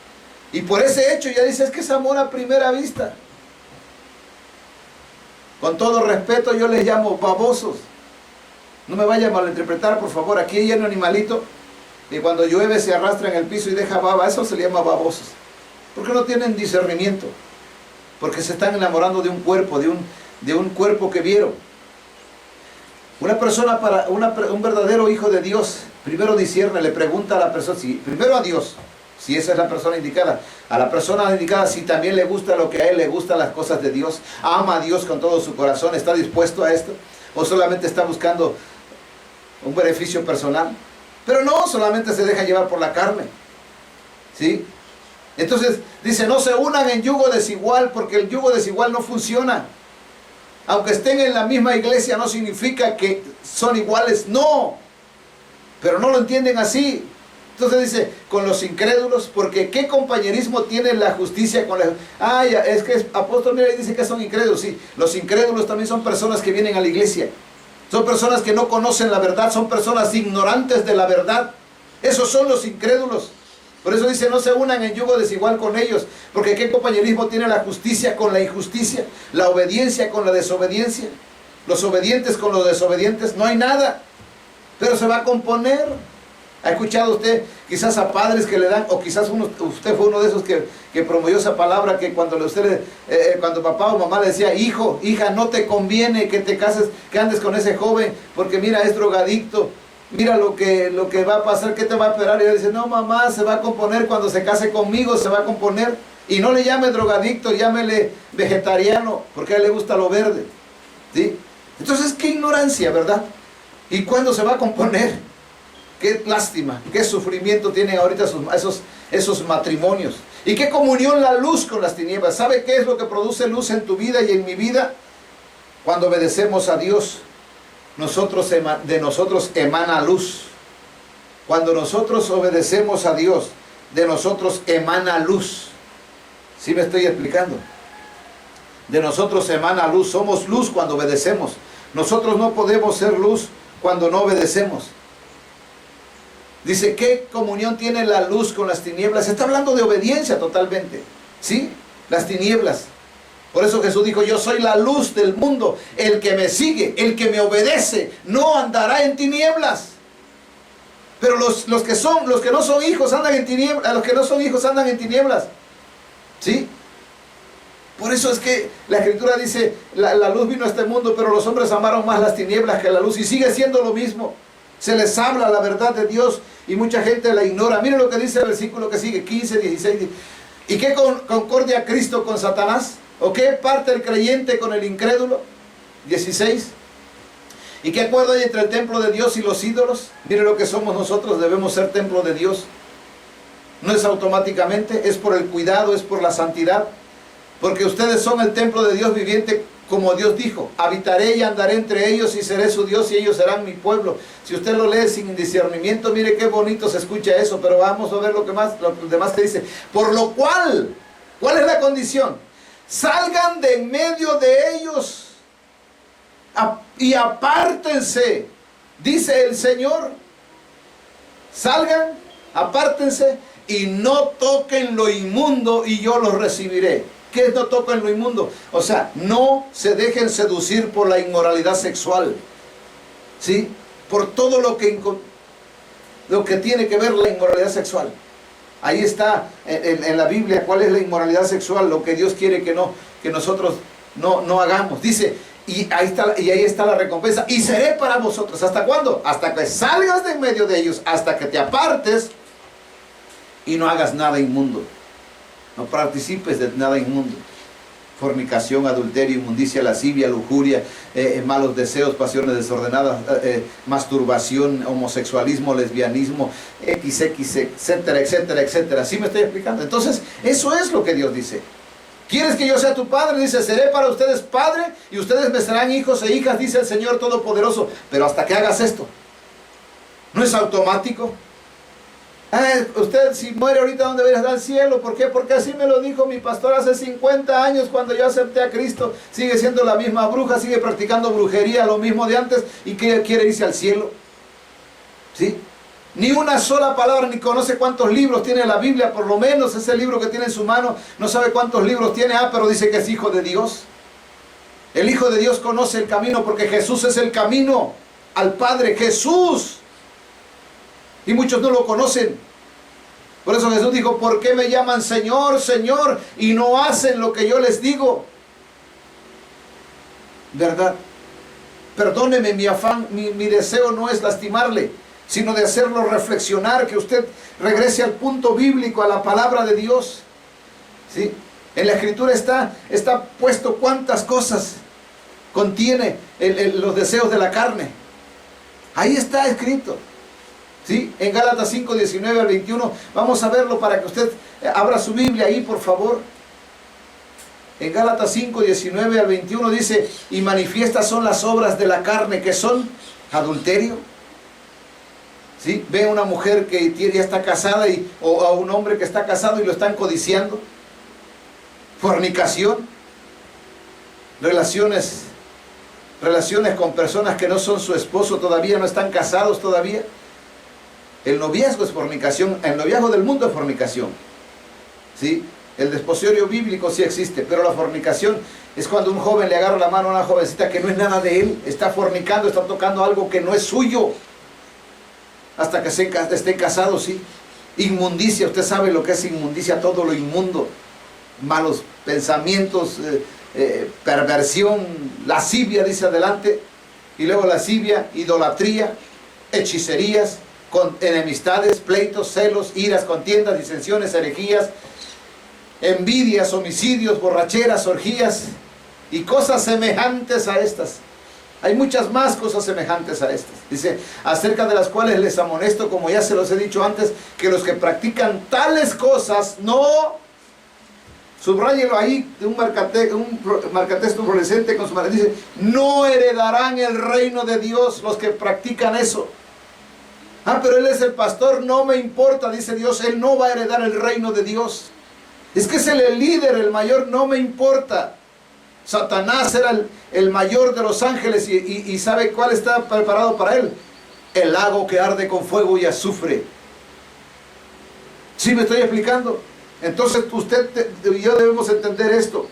y por ese hecho ya dice, es que es amor a primera vista. Con todo respeto yo les llamo babosos. No me vaya a malinterpretar, por favor. Aquí hay un animalito y cuando llueve se arrastra en el piso y deja baba. Eso se le llama babosos. Porque no tienen discernimiento. Porque se están enamorando de un cuerpo, de un cuerpo que vieron. Una persona, un verdadero hijo de Dios, primero discierne, le pregunta a la persona, primero a Dios, si esa es la persona indicada, a la persona indicada si también le gusta lo que a él le gustan las cosas de Dios, ama a Dios con todo su corazón, está dispuesto a esto, o solamente está buscando un beneficio personal. Pero no, solamente se deja llevar por la carne, ¿sí? Entonces dice, no se unan en yugo desigual, porque el yugo desigual no funciona. Aunque estén en la misma iglesia no significa que son iguales, no. Pero no lo entienden así. Entonces dice, con los incrédulos, porque ¿qué compañerismo tiene la justicia con la... Ah, ya, es que apóstol, mira, dice que son incrédulos. Sí, los incrédulos también son personas que vienen a la iglesia. Son personas que no conocen la verdad, son personas ignorantes de la verdad. Esos son los incrédulos. Por eso dice, no se unan en yugo desigual con ellos. Porque ¿qué compañerismo tiene la justicia con la injusticia? La obediencia con la desobediencia. Los obedientes con los desobedientes. No hay nada. Pero se va a componer. ¿Ha escuchado usted quizás a padres que le dan, o quizás usted fue uno de esos que promovió esa palabra, que cuando cuando papá o mamá le decía, hijo, hija, no te conviene que te cases, que andes con ese joven, porque mira, es drogadicto, mira lo que va a pasar, ¿qué te va a esperar? Y ella dice, no mamá, se va a componer cuando se case conmigo, se va a componer. Y no le llame drogadicto, llámele vegetariano, porque a él le gusta lo verde. ¿Sí? Entonces, qué ignorancia, ¿verdad? ¿Y cuándo se va a componer? Qué lástima, qué sufrimiento tienen ahorita esos matrimonios. Y qué comunión la luz con las tinieblas. ¿Sabe qué es lo que produce luz en tu vida y en mi vida? Cuando obedecemos a Dios, de nosotros emana luz. Cuando nosotros obedecemos a Dios, de nosotros emana luz. ¿Sí me estoy explicando? De nosotros emana luz. Somos luz cuando obedecemos. Nosotros no podemos ser luz cuando no obedecemos. Dice, ¿qué comunión tiene la luz con las tinieblas? Está hablando de obediencia totalmente. ¿Sí? Las tinieblas. Por eso Jesús dijo, yo soy la luz del mundo. El que me sigue, el que me obedece, no andará en tinieblas. Pero los que no son hijos andan en tinieblas. Los que no son hijos andan en tinieblas. ¿Sí? Por eso es que la Escritura dice, la luz vino a este mundo, pero los hombres amaron más las tinieblas que la luz. Y sigue siendo lo mismo. Se les habla la verdad de Dios y mucha gente la ignora. Miren lo que dice el versículo que sigue, 15, 16. ¿Y qué concordia Cristo con Satanás? ¿O qué parte el creyente con el incrédulo? 16. ¿Y qué acuerdo hay entre el templo de Dios y los ídolos? Miren lo que somos nosotros, debemos ser templo de Dios. No es automáticamente, es por el cuidado, es por la santidad. Porque ustedes son el templo de Dios viviente, como Dios dijo, habitaré y andaré entre ellos y seré su Dios y ellos serán mi pueblo. Si usted lo lee sin discernimiento, mire qué bonito se escucha eso, pero vamos a ver lo demás que dice. Por lo cual, ¿cuál es la condición? Salgan de en medio de ellos y apártense, dice el Señor. Salgan, apártense y no toquen lo inmundo y yo los recibiré. ¿Qué es no toquen lo inmundo? O sea, no se dejen seducir por la inmoralidad sexual. ¿Sí? Por todo lo que tiene que ver la inmoralidad sexual. Ahí está en la Biblia cuál es la inmoralidad sexual, lo que Dios quiere que nosotros no hagamos. Dice, y ahí está la recompensa. Y seré para vosotros. ¿Hasta cuándo? Hasta que salgas de en medio de ellos, hasta que te apartes y no hagas nada inmundo. No participes de nada inmundo. Fornicación, adulterio, inmundicia, lascivia, lujuria, malos deseos, pasiones desordenadas, masturbación, homosexualismo, lesbianismo, etcétera, etcétera, etcétera. ¿Sí me estoy explicando? Entonces, eso es lo que Dios dice. ¿Quieres que yo sea tu padre? Dice, seré para ustedes padre y ustedes me serán hijos e hijas, dice el Señor Todopoderoso. Pero hasta que hagas esto. No es automático. Usted si muere ahorita, ¿dónde va a ir al cielo? ¿Por qué? Porque así me lo dijo mi pastor hace 50 años cuando yo acepté a Cristo. Sigue siendo la misma bruja, sigue practicando brujería, lo mismo de antes, y quiere irse al cielo. ¿Sí? Ni una sola palabra, ni conoce cuántos libros tiene la Biblia, por lo menos ese libro que tiene en su mano, no sabe cuántos libros tiene, pero dice que es hijo de Dios. El Hijo de Dios conoce el camino porque Jesús es el camino al Padre, Jesús. Y muchos no lo conocen. Por eso Jesús dijo, ¿por qué me llaman Señor, Señor? Y no hacen lo que yo les digo. ¿Verdad? Perdóneme mi afán, mi deseo no es lastimarle, sino de hacerlo reflexionar, que usted regrese al punto bíblico, a la palabra de Dios. ¿Sí? En la Escritura está puesto cuántas cosas contiene los deseos de la carne. Ahí está escrito. ¿Sí? En Gálatas 5, 19 al 21, vamos a verlo para que usted abra su Biblia ahí, por favor. En Gálatas 5, 19 al 21 dice, y manifiestas son las obras de la carne, que son adulterio. ¿Sí? Ve a una mujer que ya está casada o a un hombre que está casado y lo están codiciando. Fornicación. Relaciones con personas que no son su esposo todavía, no están casados todavía. El noviazgo es fornicación, el noviazgo del mundo es fornicación. ¿Sí? El desposorio bíblico sí existe, pero la fornicación es cuando un joven le agarra la mano a una jovencita que no es nada de él, está fornicando, está tocando algo que no es suyo, hasta que estén casados, ¿sí? Inmundicia, usted sabe lo que es inmundicia, todo lo inmundo, malos pensamientos, perversión, lascivia, dice adelante, y luego lascivia, idolatría, hechicerías, con enemistades, pleitos, celos, iras, contiendas, disensiones, herejías, envidias, homicidios, borracheras, orgías y cosas semejantes a estas. Hay muchas más cosas semejantes a estas. Dice, acerca de las cuales les amonesto, como ya se los he dicho antes, que los que practican tales cosas no, subráyelo ahí, un marcatexto fluorescente con su madre, dice, no heredarán el reino de Dios los que practican eso. Ah, pero él es el pastor, no me importa, dice Dios, él no va a heredar el reino de Dios. Es que es el líder, el mayor, no me importa. Satanás era el mayor de los ángeles y ¿sabe cuál está preparado para él? El lago que arde con fuego y azufre. ¿Sí me estoy explicando? Entonces usted y yo debemos entender esto.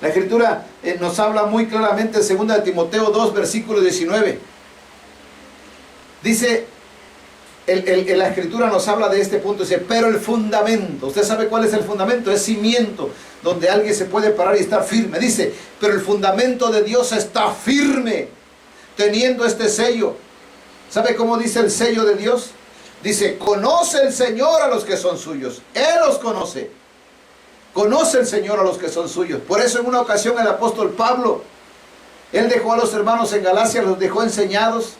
La Escritura nos habla muy claramente en 2 Timoteo 2, versículo 19. Dice, la Escritura nos habla de este punto, dice, pero el fundamento, ¿usted sabe cuál es el fundamento? Es cimiento, donde alguien se puede parar y estar firme. Dice, pero el fundamento de Dios está firme, teniendo este sello. ¿Sabe cómo dice el sello de Dios? Dice, conoce el Señor a los que son suyos. Él los conoce. Conoce el Señor a los que son suyos. Por eso en una ocasión el apóstol Pablo, él dejó a los hermanos en Galacia, los dejó enseñados,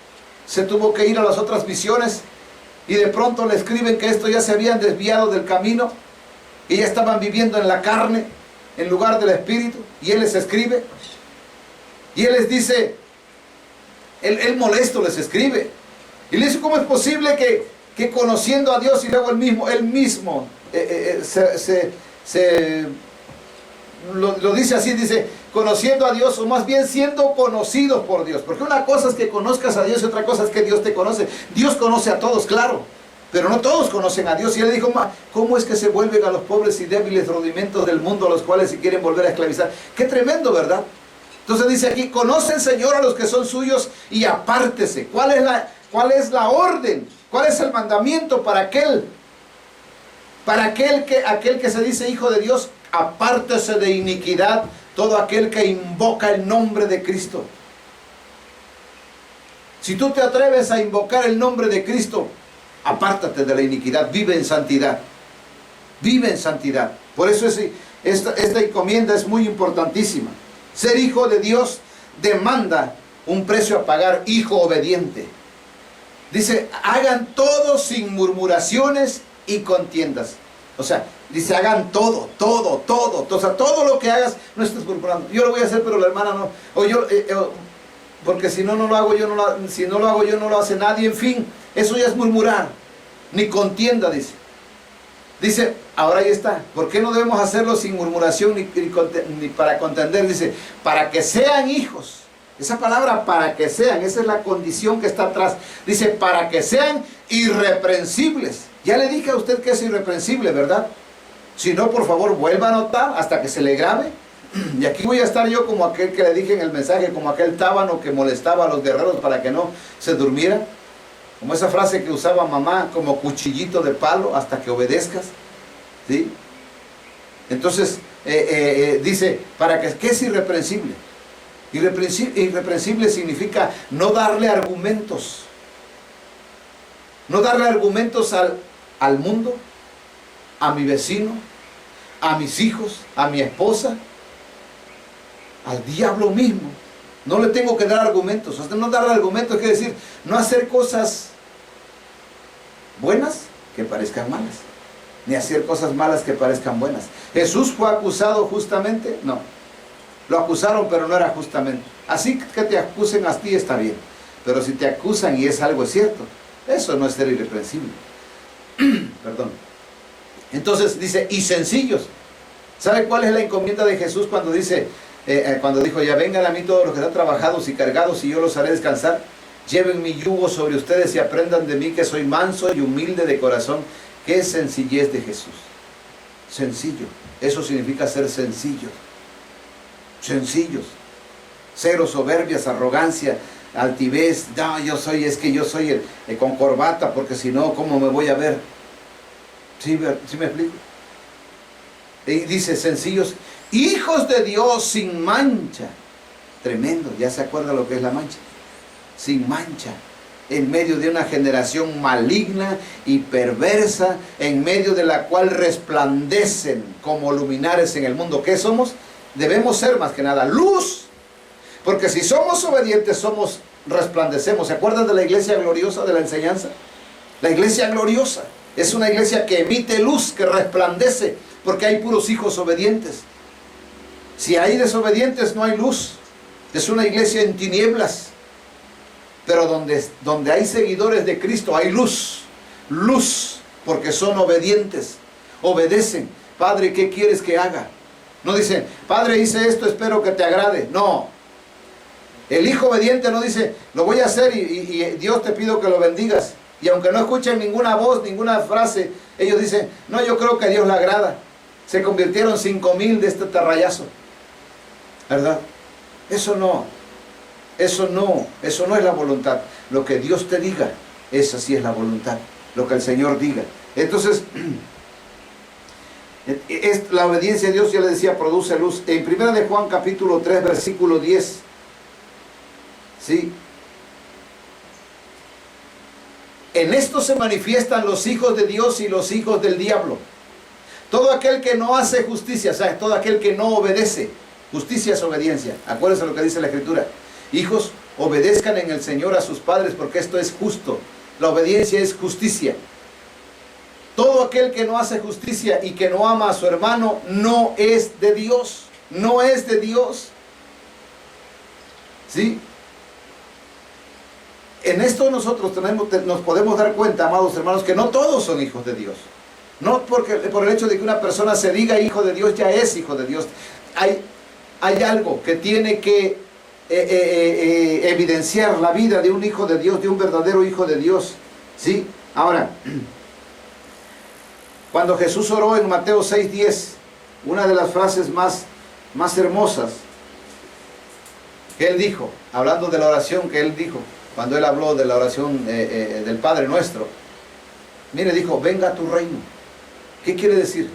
se tuvo que ir a las otras misiones. Y de pronto le escriben que estos ya se habían desviado del camino y ya estaban viviendo en la carne en lugar del espíritu. Y él les escribe y él les dice, él molesto les escribe y le dice, ¿cómo es posible que conociendo a Dios? Y luego él mismo lo dice así, dice, conociendo a Dios, o más bien siendo conocidos por Dios. Porque una cosa es que conozcas a Dios y otra cosa es que Dios te conoce. Dios conoce a todos, claro, pero no todos conocen a Dios. Y él dijo, ¿cómo es que se vuelven a los pobres y débiles rudimentos del mundo a los cuales se quieren volver a esclavizar? Qué tremendo, ¿verdad? Entonces dice aquí, conoce el Señor a los que son suyos y apártese. ¿Cuál es la orden? ¿Cuál es el mandamiento para aquel que se dice hijo de Dios? Apártese de iniquidad todo aquel que invoca el nombre de Cristo. Si tú te atreves a invocar el nombre de Cristo, apártate de la iniquidad, vive en santidad. Vive en santidad. Por eso esta encomienda es muy importantísima. Ser hijo de Dios demanda un precio a pagar, hijo obediente. Dice, hagan todo sin murmuraciones y contiendas. O sea, dice, hagan todo. O sea, todo lo que hagas, no estés murmurando. Yo lo voy a hacer, pero la hermana no. O yo, porque si no lo hago, si no lo hago yo, no lo hace nadie. En fin, eso ya es murmurar. Ni contienda, dice. Dice, ahora ahí está. ¿Por qué no debemos hacerlo sin murmuración ni para contender? Dice, para que sean hijos. Esa palabra, para que sean, esa es la condición que está atrás. Dice, para que sean irreprensibles. Ya le dije a usted que es irreprensible, ¿verdad? Si no, por favor, vuelva a anotar hasta que se le grabe. Y aquí voy a estar yo como aquel que le dije en el mensaje, como aquel tábano que molestaba a los guerreros para que no se durmieran. Como esa frase que usaba mamá, como cuchillito de palo hasta que obedezcas. ¿Sí? Entonces, dice, ¿qué es irreprensible? Irreprensible significa no darle argumentos. No darle argumentos al mundo, a mi vecino, a mis hijos, a mi esposa, al diablo mismo. No le tengo que dar argumentos. No darle argumentos quiere decir no hacer cosas buenas que parezcan malas. ni hacer cosas malas que parezcan buenas. ¿Jesús fue acusado justamente? No. Lo acusaron, pero no era justamente. Así que te acusen a ti está bien. Pero si te acusan y es algo cierto, eso no es ser irreprensible. Perdón. Entonces dice, y sencillos. ¿Sabe cuál es la encomienda de Jesús cuando dice, cuando dijo, ya vengan a mí todos los que están trabajados y cargados y yo los haré descansar? Lleven mi yugo sobre ustedes y aprendan de mí que soy manso y humilde de corazón. ¿Qué sencillez de Jesús? Sencillo. Eso significa ser sencillo. Sencillos. Cero soberbias, arrogancia, altivez. No, es que yo soy el con corbata, porque si no, ¿cómo me voy a ver? ¿Sí me explico? Y dice, sencillos, hijos de Dios sin mancha. Tremendo, ya se acuerda lo que es la mancha. Sin mancha, en medio de una generación maligna y perversa, en medio de la cual resplandecen como luminares en el mundo. ¿Qué somos? Debemos ser más que nada luz, porque si somos obedientes, resplandecemos. ¿Se acuerdan de la iglesia gloriosa de la enseñanza? La iglesia gloriosa es una iglesia que emite luz, que resplandece, porque hay puros hijos obedientes. Si hay desobedientes, no hay luz. Es una iglesia en tinieblas. Pero donde hay seguidores de Cristo hay luz. Luz, porque son obedientes. Obedecen. Padre, ¿qué quieres que haga? No dicen, Padre, hice esto, espero que te agrade. No. El hijo obediente no dice, lo voy a hacer y Dios te pido que lo bendigas. Y aunque no escuchen ninguna voz, ninguna frase, ellos dicen, no, yo creo que a Dios le agrada. Se convirtieron 5,000 de este terrayazo. ¿Verdad? Eso no es la voluntad. Lo que Dios te diga, esa sí es la voluntad. Lo que el Señor diga. Entonces, la obediencia a Dios, ya le decía, produce luz. En 1 de Juan capítulo 3, versículo 10. ¿Sí? En esto se manifiestan los hijos de Dios y los hijos del diablo. Todo aquel que no hace justicia, o sea, todo aquel que no obedece. Justicia es obediencia. Acuérdense lo que dice la Escritura. Hijos, obedezcan en el Señor a sus padres, porque esto es justo. La obediencia es justicia. Todo aquel que no hace justicia y que no ama a su hermano no es de Dios. No es de Dios. ¿Sí? En esto nosotros nos podemos dar cuenta, amados hermanos, que no todos son hijos de Dios. No porque por el hecho de que una persona se diga hijo de Dios, ya es hijo de Dios. Hay algo que tiene que evidenciar la vida de un hijo de Dios, de un verdadero hijo de Dios. ¿Sí? Ahora, cuando Jesús oró en Mateo 6:10, una de las frases más hermosas que Él dijo, hablando de la oración que Él dijo, cuando Él habló de la oración del Padre Nuestro, mire, dijo, venga a tu reino. ¿Qué quiere decir?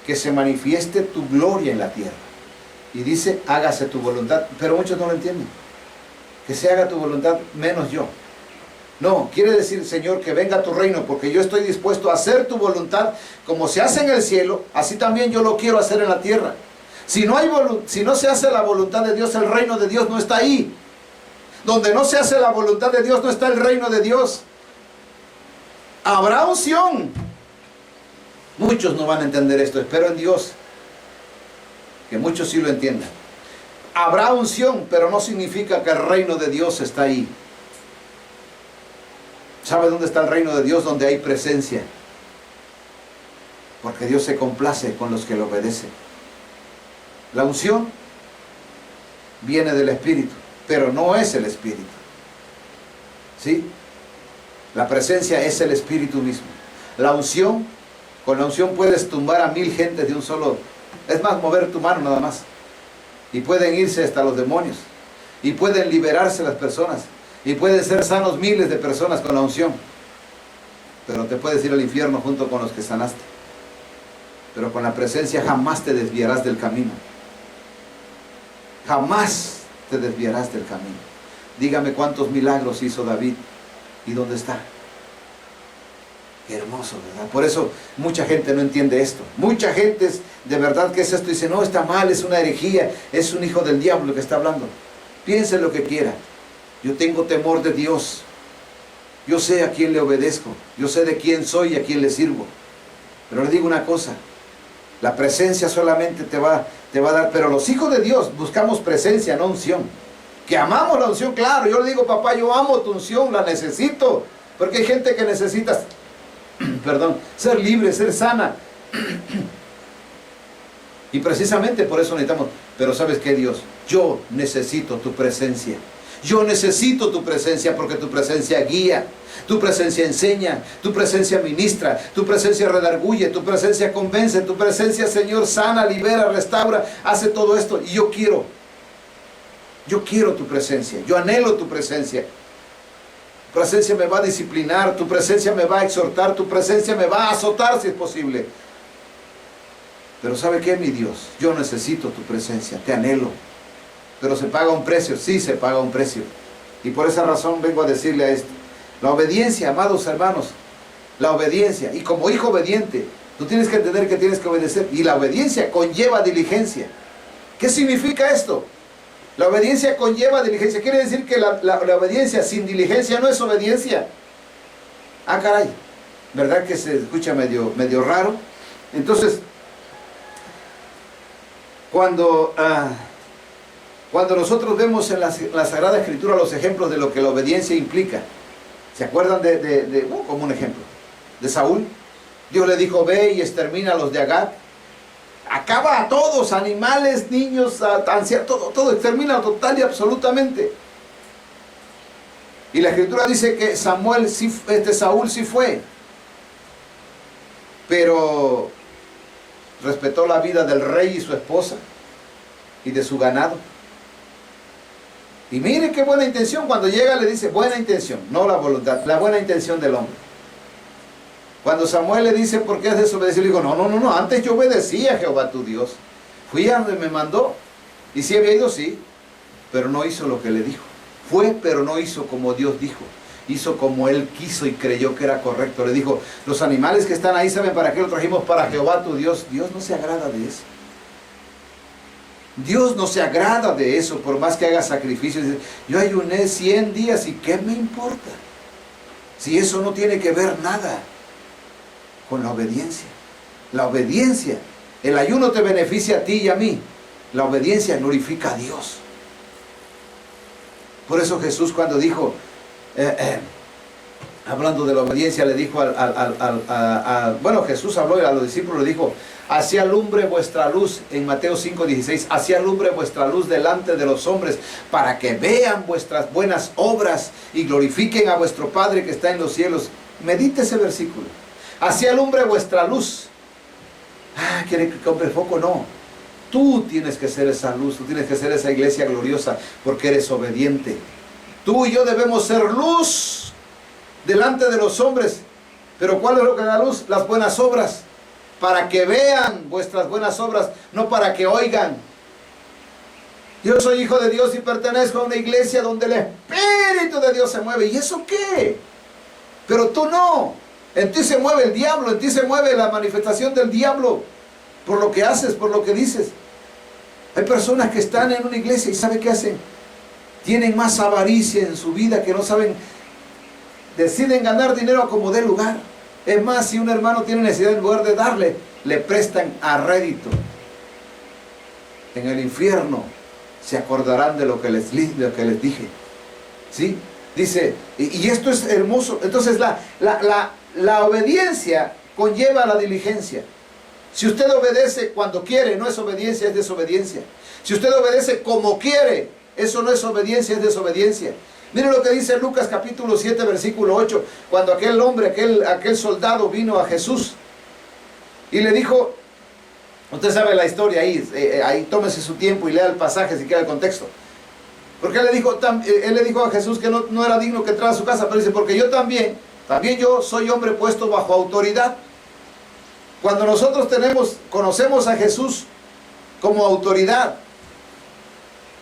Que se manifieste tu gloria en la tierra. Y dice, hágase tu voluntad. Pero muchos no lo entienden. Que se haga tu voluntad menos yo. No, quiere decir, Señor, que venga a tu reino, porque yo estoy dispuesto a hacer tu voluntad como se hace en el cielo, así también yo lo quiero hacer en la tierra. Si no se hace la voluntad de Dios, el reino de Dios no está ahí. Donde no se hace la voluntad de Dios, no está el reino de Dios. Habrá unción. Muchos no van a entender esto. Espero en Dios que muchos sí lo entiendan. Habrá unción, pero no significa que el reino de Dios está ahí. ¿Sabe dónde está el reino de Dios? Donde hay presencia. Porque Dios se complace con los que le obedecen. La unción viene del Espíritu, pero no es el Espíritu. ¿Sí? La presencia es el Espíritu mismo. La unción, con la unción puedes tumbar a 1000 gentes de un solo. Es más, mover tu mano nada más. Y pueden irse hasta los demonios. Y pueden liberarse las personas. Y pueden ser sanos miles de personas con la unción. Pero te puedes ir al infierno junto con los que sanaste. Pero con la presencia jamás te desviarás del camino. Jamás te desviarás del camino. Dígame cuántos milagros hizo David y dónde está. Qué hermoso, ¿verdad? Por eso mucha gente no entiende esto. Mucha gente es de verdad que es esto. Dice, no, está mal, es una herejía, es un hijo del diablo que está hablando. Piense lo que quiera. Yo tengo temor de Dios. Yo sé a quién le obedezco. Yo sé de quién soy y a quién le sirvo. Pero le digo una cosa, la presencia solamente te va a dar, pero los hijos de Dios buscamos presencia, no unción. Que amamos la unción, claro, yo le digo, papá, yo amo tu unción, la necesito, porque hay gente que necesita, perdón, ser libre, ser sana. Y precisamente por eso necesitamos, pero ¿sabes qué, Dios? Yo necesito tu presencia. Yo necesito tu presencia porque tu presencia guía, tu presencia enseña, tu presencia ministra, tu presencia redarguye, tu presencia convence, tu presencia, Señor, sana, libera, restaura, hace todo esto. Y yo quiero tu presencia, yo anhelo tu presencia. Tu presencia me va a disciplinar, tu presencia me va a exhortar, tu presencia me va a azotar si es posible. Pero ¿sabe qué, mi Dios? Yo necesito tu presencia, te anhelo. Pero se paga un precio, sí se paga un precio. Y por esa razón vengo a decirle a esto. La obediencia, amados hermanos, la obediencia. Y como hijo obediente, tú tienes que entender que tienes que obedecer. Y la obediencia conlleva diligencia. ¿Qué significa esto? La obediencia conlleva diligencia. Quiere decir que la obediencia sin diligencia no es obediencia. Ah, caray. ¿Verdad que se escucha medio raro? Entonces, cuando nosotros vemos en la Sagrada Escritura los ejemplos de lo que la obediencia implica, ¿se acuerdan como un ejemplo? De Saúl. Dios le dijo, ve y extermina a los de Agag. Acaba a todos, animales, niños, ancianos, todo extermina total y absolutamente. Y la Escritura dice que Saúl sí fue, pero respetó la vida del rey y su esposa y de su ganado. Y mire qué buena intención, cuando llega le dice buena intención, no la voluntad, la buena intención del hombre. Cuando Samuel le dice ¿por qué has desobedecido? Le digo, no, antes yo obedecía a Jehová tu Dios, fui a donde me mandó, y si había ido, sí, pero no hizo lo que le dijo. Fue, pero no hizo como Dios dijo, hizo como él quiso y creyó que era correcto. Le dijo, los animales que están ahí, ¿saben para qué lo trajimos? Para Jehová tu Dios. Dios no se agrada de eso. Dios no se agrada de eso, por más que haga sacrificios. Yo ayuné 100 días y ¿qué me importa? Si eso no tiene que ver nada con la obediencia. La obediencia, el ayuno te beneficia a ti y a mí. La obediencia glorifica a Dios. Por eso Jesús cuando dijo, hablando de la obediencia, le dijo bueno, Jesús habló a los discípulos, le dijo, así alumbre vuestra luz, en Mateo 5:16, así alumbre vuestra luz delante de los hombres, para que vean vuestras buenas obras y glorifiquen a vuestro Padre que está en los cielos. Medite ese versículo. Así alumbre vuestra luz. ¿Quiere que compre el foco? No. Tú tienes que ser esa luz, tú tienes que ser esa iglesia gloriosa, porque eres obediente. Tú y yo debemos ser luz delante de los hombres. Pero ¿cuál es lo que da luz? Las buenas obras. Para que vean vuestras buenas obras, no para que oigan. Yo soy hijo de Dios y pertenezco a una iglesia donde el Espíritu de Dios se mueve. ¿Y eso qué? Pero tú no. En ti se mueve el diablo, en ti se mueve la manifestación del diablo. Por lo que haces, por lo que dices. Hay personas que están en una iglesia y ¿sabe qué hacen? Tienen más avaricia en su vida que no saben. Deciden ganar dinero a como dé lugar. Es más, si un hermano tiene necesidad, en lugar de darle, le prestan a rédito. En el infierno se acordarán de lo que les dije. ¿Sí? Dice, y esto es hermoso. Entonces la obediencia conlleva la diligencia. Si usted obedece cuando quiere, no es obediencia, es desobediencia. Si usted obedece como quiere, eso no es obediencia, es desobediencia. Miren lo que dice Lucas capítulo 7 versículo 8, cuando aquel hombre, aquel soldado vino a Jesús y le dijo, usted sabe la historia ahí tómese su tiempo y lea el pasaje si quiere el contexto. Porque él le dijo a Jesús que no era digno que entrara a su casa, pero dice, porque yo también yo soy hombre puesto bajo autoridad. Cuando nosotros conocemos a Jesús como autoridad,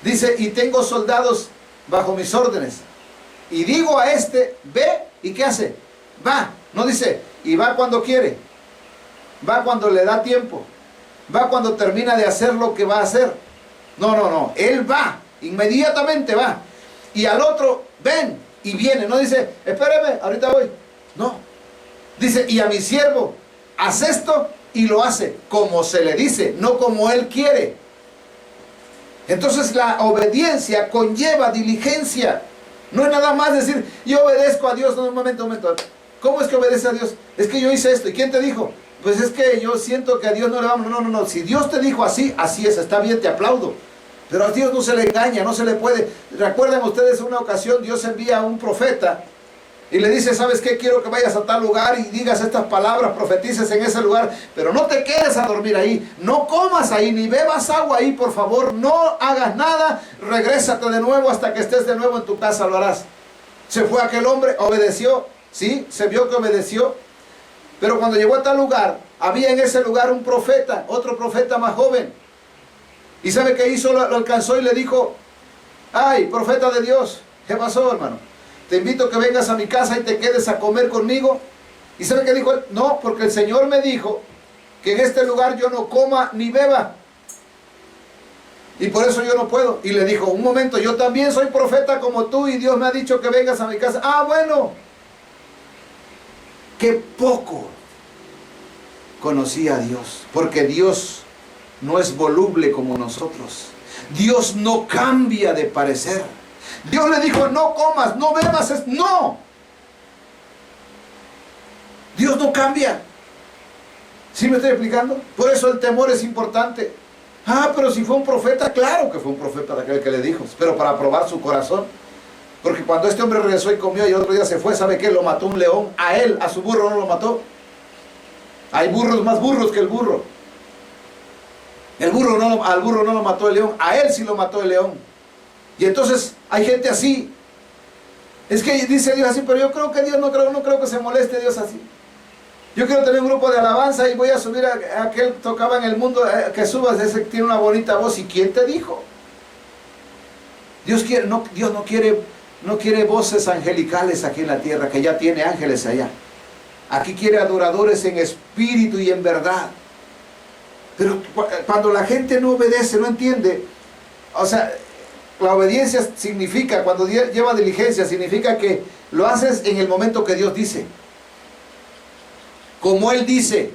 dice, y tengo soldados bajo mis órdenes, y digo a este, ve, ¿y qué hace? Va, no dice, y va cuando quiere, va cuando le da tiempo, va cuando termina de hacer lo que va a hacer. No, él va, inmediatamente va, y al otro, ven, y viene, no dice, espéreme, ahorita voy, no, dice, y a mi siervo, haz esto, y lo hace como se le dice, no como él quiere. Entonces la obediencia conlleva diligencia. No es nada más decir, yo obedezco a Dios. No, un momento. ¿Cómo es que obedece a Dios? Es que yo hice esto. ¿Y quién te dijo? Pues es que yo siento que a Dios no le vamos. No. Si Dios te dijo así, así es. Está bien, te aplaudo. Pero a Dios no se le engaña, no se le puede. Recuerden ustedes, una ocasión Dios envía a un profeta y le dice, ¿sabes qué? Quiero que vayas a tal lugar y digas estas palabras, profetices en ese lugar, pero no te quedes a dormir ahí, no comas ahí, ni bebas agua ahí, por favor, no hagas nada, regrésate de nuevo hasta que estés de nuevo en tu casa, lo harás. Se fue aquel hombre, obedeció, ¿sí? Se vio que obedeció, pero cuando llegó a tal lugar, había en ese lugar un profeta, otro profeta más joven, y ¿sabe qué hizo? Lo alcanzó y le dijo, ay, profeta de Dios, ¿qué pasó, hermano? Te invito a que vengas a mi casa y te quedes a comer conmigo. ¿Y sabe qué dijo él? No, porque el Señor me dijo que en este lugar yo no coma ni beba. Y por eso yo no puedo. Y le dijo, un momento, yo también soy profeta como tú y Dios me ha dicho que vengas a mi casa. Ah, bueno. Qué poco conocía a Dios. Porque Dios no es voluble como nosotros. Dios no cambia de parecer. Dios le dijo, no comas, no bebas, no. Dios no cambia. ¿Sí me estoy explicando? Por eso el temor es importante. Ah, pero si fue un profeta, claro que fue un profeta aquel que le dijo, pero para probar su corazón. Porque cuando este hombre regresó y comió y otro día se fue, ¿sabe qué? Lo mató un león. A él, a su burro no lo mató. Hay burros más burros que el burro. Al burro no lo mató el león, a él sí lo mató el león. Y entonces hay gente así. Es que dice Dios así, pero yo creo que Dios no creo que se moleste Dios así. Yo quiero tener un grupo de alabanza y voy a subir a aquel que tocaba en el mundo, que subas, ese que tiene una bonita voz. ¿Y quién te dijo? Dios no quiere voces angelicales aquí en la tierra, que ya tiene ángeles allá. Aquí quiere adoradores en espíritu y en verdad. Pero cuando la gente no obedece, no entiende, o sea, la obediencia significa, cuando lleva diligencia, significa que lo haces en el momento que Dios dice. Como Él dice,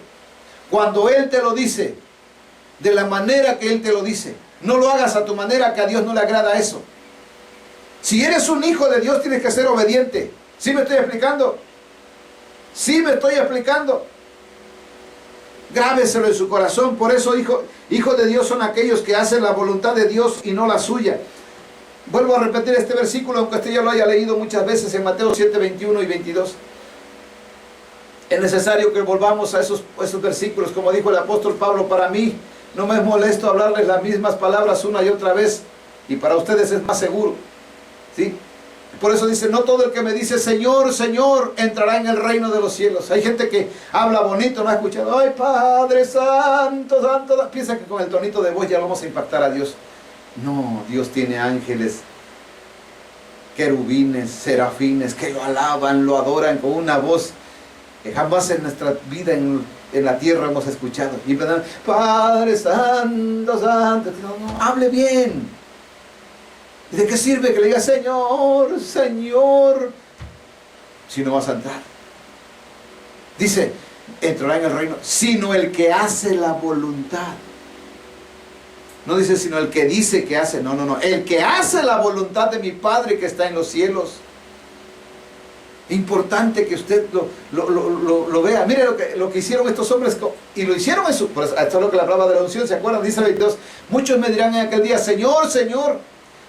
cuando Él te lo dice, de la manera que Él te lo dice. No lo hagas a tu manera, que a Dios no le agrada eso. Si eres un hijo de Dios, tienes que ser obediente. ¿Sí me estoy explicando? Sí me estoy explicando. Grábeselo en su corazón. Por eso hijos de Dios son aquellos que hacen la voluntad de Dios y no la suya. Vuelvo a repetir este versículo, aunque usted ya lo haya leído muchas veces, en Mateo 7, 21 y 22. Es necesario que volvamos a esos versículos. Como dijo el apóstol Pablo, para mí no me es molesto hablarles las mismas palabras una y otra vez, y para ustedes es más seguro, ¿sí? Por eso dice, no todo el que me dice Señor, Señor, entrará en el reino de los cielos. Hay gente que habla bonito, no ha escuchado, ay Padre Santo, Santo, piensa que con el tonito de voz ya vamos a impactar a Dios. No, Dios tiene ángeles, querubines, serafines, que lo alaban, lo adoran con una voz que jamás en nuestra vida en la tierra hemos escuchado. Y empiezan, Padre Santo, Santo, no, hable bien. ¿Y de qué sirve que le diga Señor, Señor, si no vas a entrar? Dice, entrará en el reino, sino el que hace la voluntad. No dice, sino el que dice que hace. No. El que hace la voluntad de mi Padre que está en los cielos. Importante que usted lo vea. Mire lo que hicieron estos hombres. Y lo hicieron en su... Pues, esto es lo que la palabra de la unción, ¿se acuerdan? Dice el 22. Muchos me dirán en aquel día, Señor, Señor,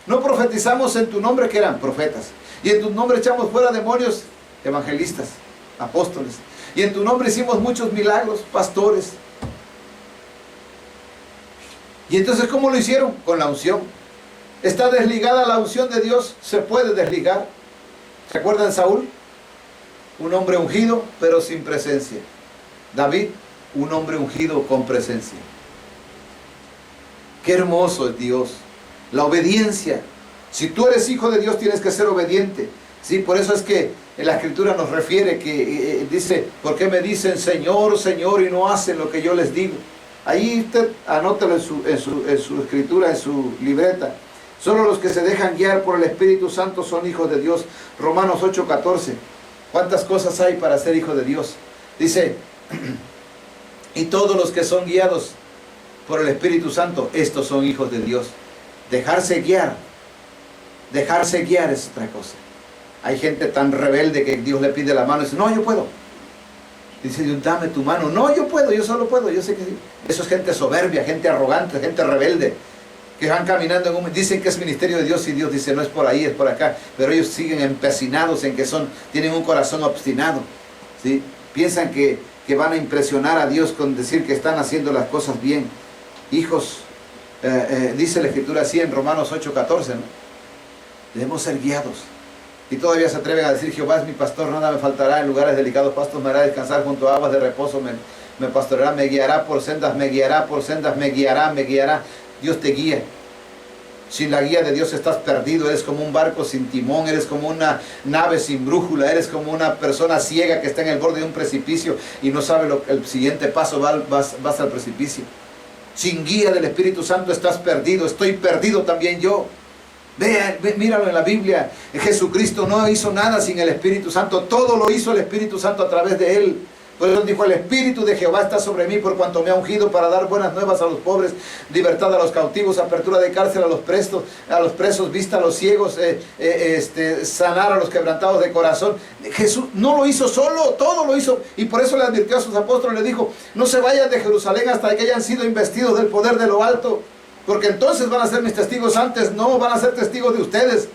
no profetizamos en tu nombre, que eran profetas. Y en tu nombre echamos fuera demonios, evangelistas, apóstoles. Y en tu nombre hicimos muchos milagros, pastores. Y entonces, ¿cómo lo hicieron? Con la unción. ¿Está desligada la unción de Dios? Se puede desligar. ¿Se acuerdan de Saúl? Un hombre ungido, pero sin presencia. David, un hombre ungido con presencia. Qué hermoso es Dios. La obediencia. Si tú eres hijo de Dios, tienes que ser obediente. Sí, por eso es que en la Escritura nos refiere que dice, ¿por qué me dicen Señor, Señor y no hacen lo que yo les digo? Ahí usted anótelo en su escritura, en su libreta. Solo los que se dejan guiar por el Espíritu Santo son hijos de Dios. Romanos 8:14. ¿Cuántas cosas hay para ser hijo de Dios? Dice, Y todos los que son guiados por el Espíritu Santo, estos son hijos de Dios. Dejarse guiar es otra cosa. Hay gente tan rebelde que Dios le pide la mano y dice, no, yo puedo. Dice Dios, dame tu mano. No, yo puedo, yo solo puedo, yo sé que sí. Eso es gente soberbia, gente arrogante, gente rebelde, que van caminando dicen que es ministerio de Dios y Dios dice, no es por ahí, es por acá. Pero ellos siguen empecinados en que tienen un corazón obstinado, ¿sí? Piensan que van a impresionar a Dios con decir que están haciendo las cosas bien. Hijos, dice la Escritura así en Romanos 8:14, ¿no? Debemos ser guiados. Y todavía se atreven a decir, Jehová es mi pastor, nada me faltará, en lugares delicados pastos me hará descansar, junto a aguas de reposo me pastoreará, me guiará por sendas, me guiará por sendas, me guiará. Dios te guía. Sin la guía de Dios estás perdido, eres como un barco sin timón, eres como una nave sin brújula, eres como una persona ciega que está en el borde de un precipicio y no sabe el siguiente paso, vas al precipicio. Sin guía del Espíritu Santo estás perdido, estoy perdido también yo. Míralo en la Biblia. Jesucristo no hizo nada sin el Espíritu Santo, todo lo hizo el Espíritu Santo a través de él. Por eso dijo, el Espíritu de Jehová está sobre mí, por cuanto me ha ungido para dar buenas nuevas a los pobres, libertad a los cautivos, apertura de cárcel a los presos, vista a los ciegos, sanar a los quebrantados de corazón. Jesús no lo hizo solo, todo lo hizo, y por eso le advirtió a sus apóstoles, le dijo, no se vayan de Jerusalén hasta que hayan sido investidos del poder de lo alto, porque entonces van a ser mis testigos, antes no, van a ser testigos de ustedes,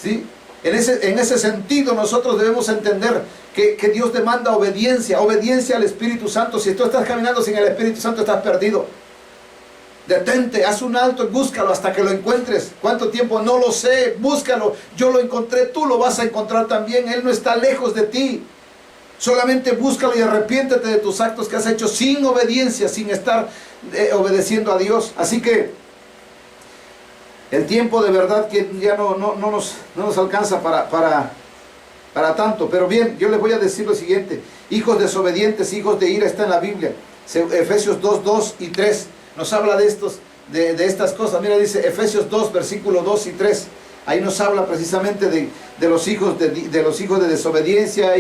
¿sí? En ese sentido nosotros debemos entender que Dios demanda obediencia al Espíritu Santo. Si tú estás caminando sin el Espíritu Santo, estás perdido. Detente, haz un alto y búscalo hasta que lo encuentres. ¿Cuánto tiempo? No lo sé, búscalo. Yo lo encontré, tú lo vas a encontrar también. Él no está lejos de ti. Solamente búscalo y arrepiéntete de tus actos que has hecho sin obediencia, sin estar obedeciendo a Dios. Así que el tiempo de verdad que ya no nos alcanza para tanto. Pero bien, yo les voy a decir lo siguiente. Hijos desobedientes, hijos de ira, está en la Biblia. Efesios 2 y 3 nos habla de estas cosas. Mira, dice Efesios 2, versículo 2 y 3. Ahí nos habla precisamente de los hijos de desobediencia,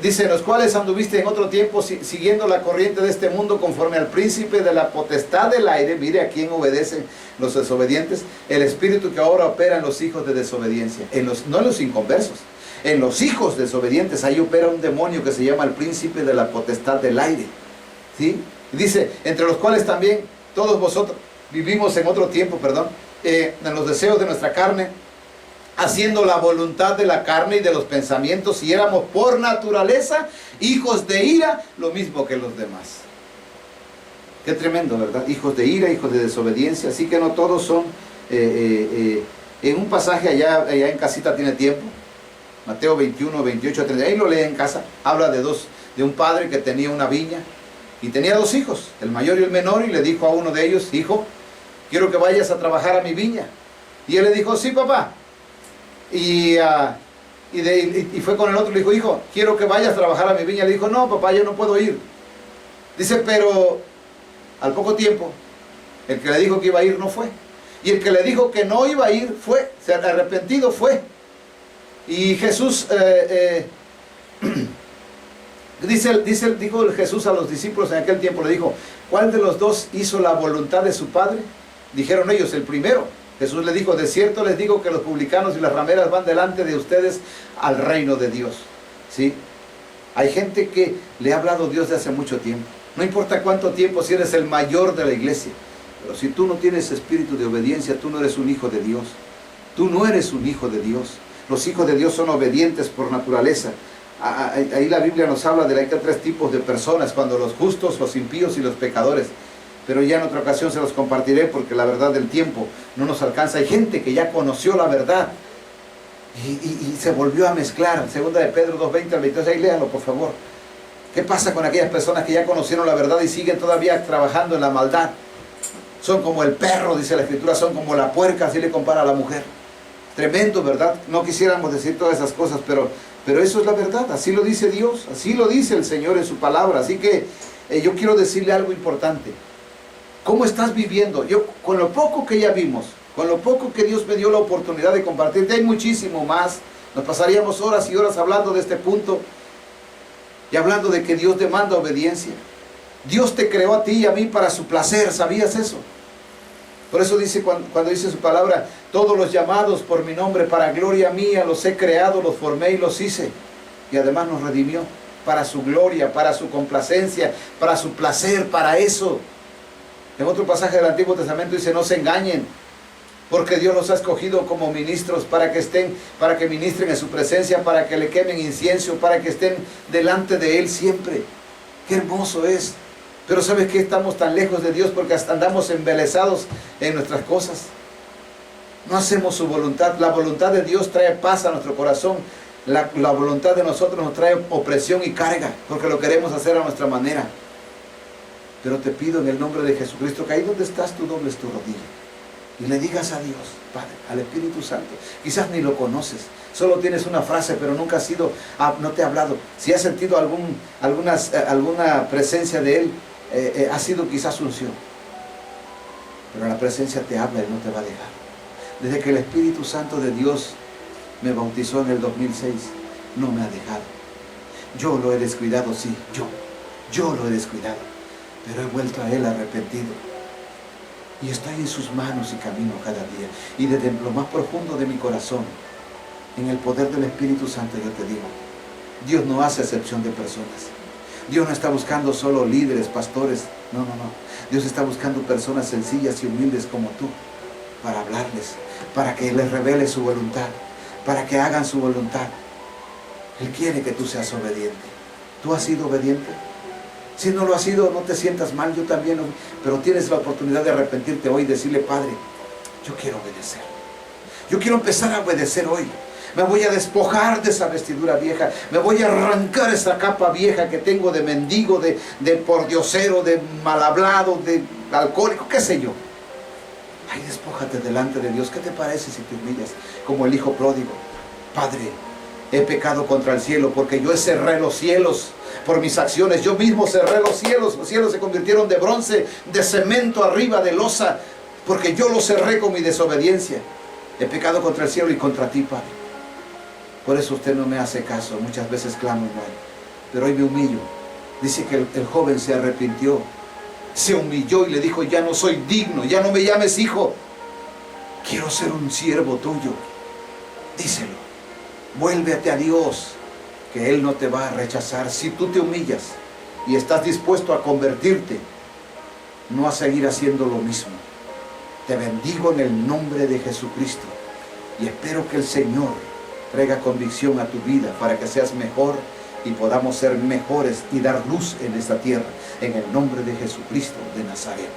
dice, los cuales anduviste en otro tiempo siguiendo la corriente de este mundo conforme al príncipe de la potestad del aire. Mire a quién obedecen los desobedientes. El espíritu que ahora opera en los hijos de desobediencia. No en los inconversos. En los hijos desobedientes. Ahí opera un demonio que se llama el príncipe de la potestad del aire. ¿Sí? Dice, entre los cuales también todos vosotros vivimos en otro tiempo, en los deseos de nuestra carne, haciendo la voluntad de la carne y de los pensamientos, y éramos por naturaleza hijos de ira, lo mismo que los demás. Qué tremendo, ¿verdad? Hijos de ira, hijos de desobediencia. Así que no todos son, en un pasaje allá en casita tiene tiempo, Mateo 21, 28, 30, ahí lo lee en casa, habla de un padre que tenía una viña, y tenía dos hijos, el mayor y el menor, y le dijo a uno de ellos, hijo, quiero que vayas a trabajar a mi viña. Y él le dijo, sí, papá. Y fue con el otro y le dijo, hijo, quiero que vayas a trabajar a mi viña. Le dijo, no, papá, yo no puedo ir. Dice, pero al poco tiempo, el que le dijo que iba a ir no fue. Y el que le dijo que no iba a ir fue, se arrepentido fue. Y Jesús, dijo Jesús a los discípulos en aquel tiempo, le dijo, ¿cuál de los dos hizo la voluntad de su padre? Dijeron ellos, el primero. Jesús le dijo, de cierto les digo que los publicanos y las rameras van delante de ustedes al reino de Dios. ¿Sí? Hay gente que le ha hablado Dios de hace mucho tiempo. No importa cuánto tiempo, si eres el mayor de la iglesia. Pero si tú no tienes espíritu de obediencia, tú no eres un hijo de Dios. Tú no eres un hijo de Dios. Los hijos de Dios son obedientes por naturaleza. Ahí la Biblia nos habla de que hay tres tipos de personas, cuando los justos, los impíos y los pecadores. Pero ya en otra ocasión se los compartiré porque la verdad del tiempo no nos alcanza. Hay gente que ya conoció la verdad y se volvió a mezclar. Segunda de Pedro 2:20 al 22, ahí léanlo por favor. ¿Qué pasa con aquellas personas que ya conocieron la verdad y siguen todavía trabajando en la maldad? Son como el perro, dice la Escritura, son como la puerca, así le compara a la mujer. Tremendo, ¿verdad? No quisiéramos decir todas esas cosas, pero eso es la verdad. Así lo dice Dios, así lo dice el Señor en su palabra. Así que yo quiero decirle algo importante. ¿Cómo estás viviendo? Yo, con lo poco que ya vimos, con lo poco que Dios me dio la oportunidad de compartirte, hay muchísimo más. Nos pasaríamos horas y horas hablando de este punto y hablando de que Dios demanda obediencia. Dios te creó a ti y a mí para su placer, ¿sabías eso? Por eso dice cuando dice su palabra, todos los llamados por mi nombre, para gloria mía, los he creado, los formé y los hice. Y además nos redimió para su gloria, para su complacencia, para su placer, para eso. En otro pasaje del Antiguo Testamento dice, no se engañen, porque Dios los ha escogido como ministros para que ministren en su presencia, para que le quemen incienso, para que estén delante de Él siempre. Qué hermoso es. Pero ¿sabes qué? Estamos tan lejos de Dios porque hasta andamos embelesados en nuestras cosas. No hacemos su voluntad. La voluntad de Dios trae paz a nuestro corazón. La voluntad de nosotros nos trae opresión y carga, porque lo queremos hacer a nuestra manera. Pero te pido en el nombre de Jesucristo que ahí donde estás tú dobles tu rodilla y le digas a Dios, Padre, al Espíritu Santo. Quizás ni lo conoces, solo tienes una frase, pero nunca has sido, no te ha hablado. Si has sentido alguna presencia de Él, ha sido quizás unción, pero la presencia te habla y no te va a dejar. Desde que el Espíritu Santo de Dios me bautizó en el 2006, no me ha dejado. Yo lo he descuidado, sí, yo lo he descuidado, pero he vuelto a Él arrepentido y estoy en sus manos y camino cada día. Y desde lo más profundo de mi corazón, en el poder del Espíritu Santo, yo te digo, Dios no hace excepción de personas. Dios no está buscando solo líderes, pastores. No. Dios está buscando personas sencillas y humildes como tú, para hablarles, para que les revele su voluntad, para que hagan su voluntad. Él quiere que tú seas obediente. ¿Tú has sido obediente? Si no lo has sido, no te sientas mal, yo también, pero tienes la oportunidad de arrepentirte hoy y decirle, Padre, yo quiero obedecer. Yo quiero empezar a obedecer hoy. Me voy a despojar de esa vestidura vieja. Me voy a arrancar esa capa vieja que tengo de mendigo, de pordiosero, de mal hablado, de alcohólico, qué sé yo. Ay, despójate delante de Dios. ¿Qué te parece si te humillas como el hijo pródigo? Padre, he pecado contra el cielo porque yo cerré los cielos por mis acciones. Yo mismo cerré los cielos. Los cielos se convirtieron de bronce, de cemento arriba de losa, porque yo los cerré con mi desobediencia. He pecado contra el cielo y contra ti, Padre. Por eso usted no me hace caso. Muchas veces clamo igual, pero hoy me humillo. Dice que el joven se arrepintió, se humilló y le dijo, ya no soy digno, ya no me llames hijo, quiero ser un siervo tuyo. Díselo, vuélvete a Dios, que Él no te va a rechazar. Si tú te humillas y estás dispuesto a convertirte, no a seguir haciendo lo mismo. Te bendigo en el nombre de Jesucristo y espero que el Señor traiga convicción a tu vida para que seas mejor y podamos ser mejores y dar luz en esta tierra, en el nombre de Jesucristo de Nazaret.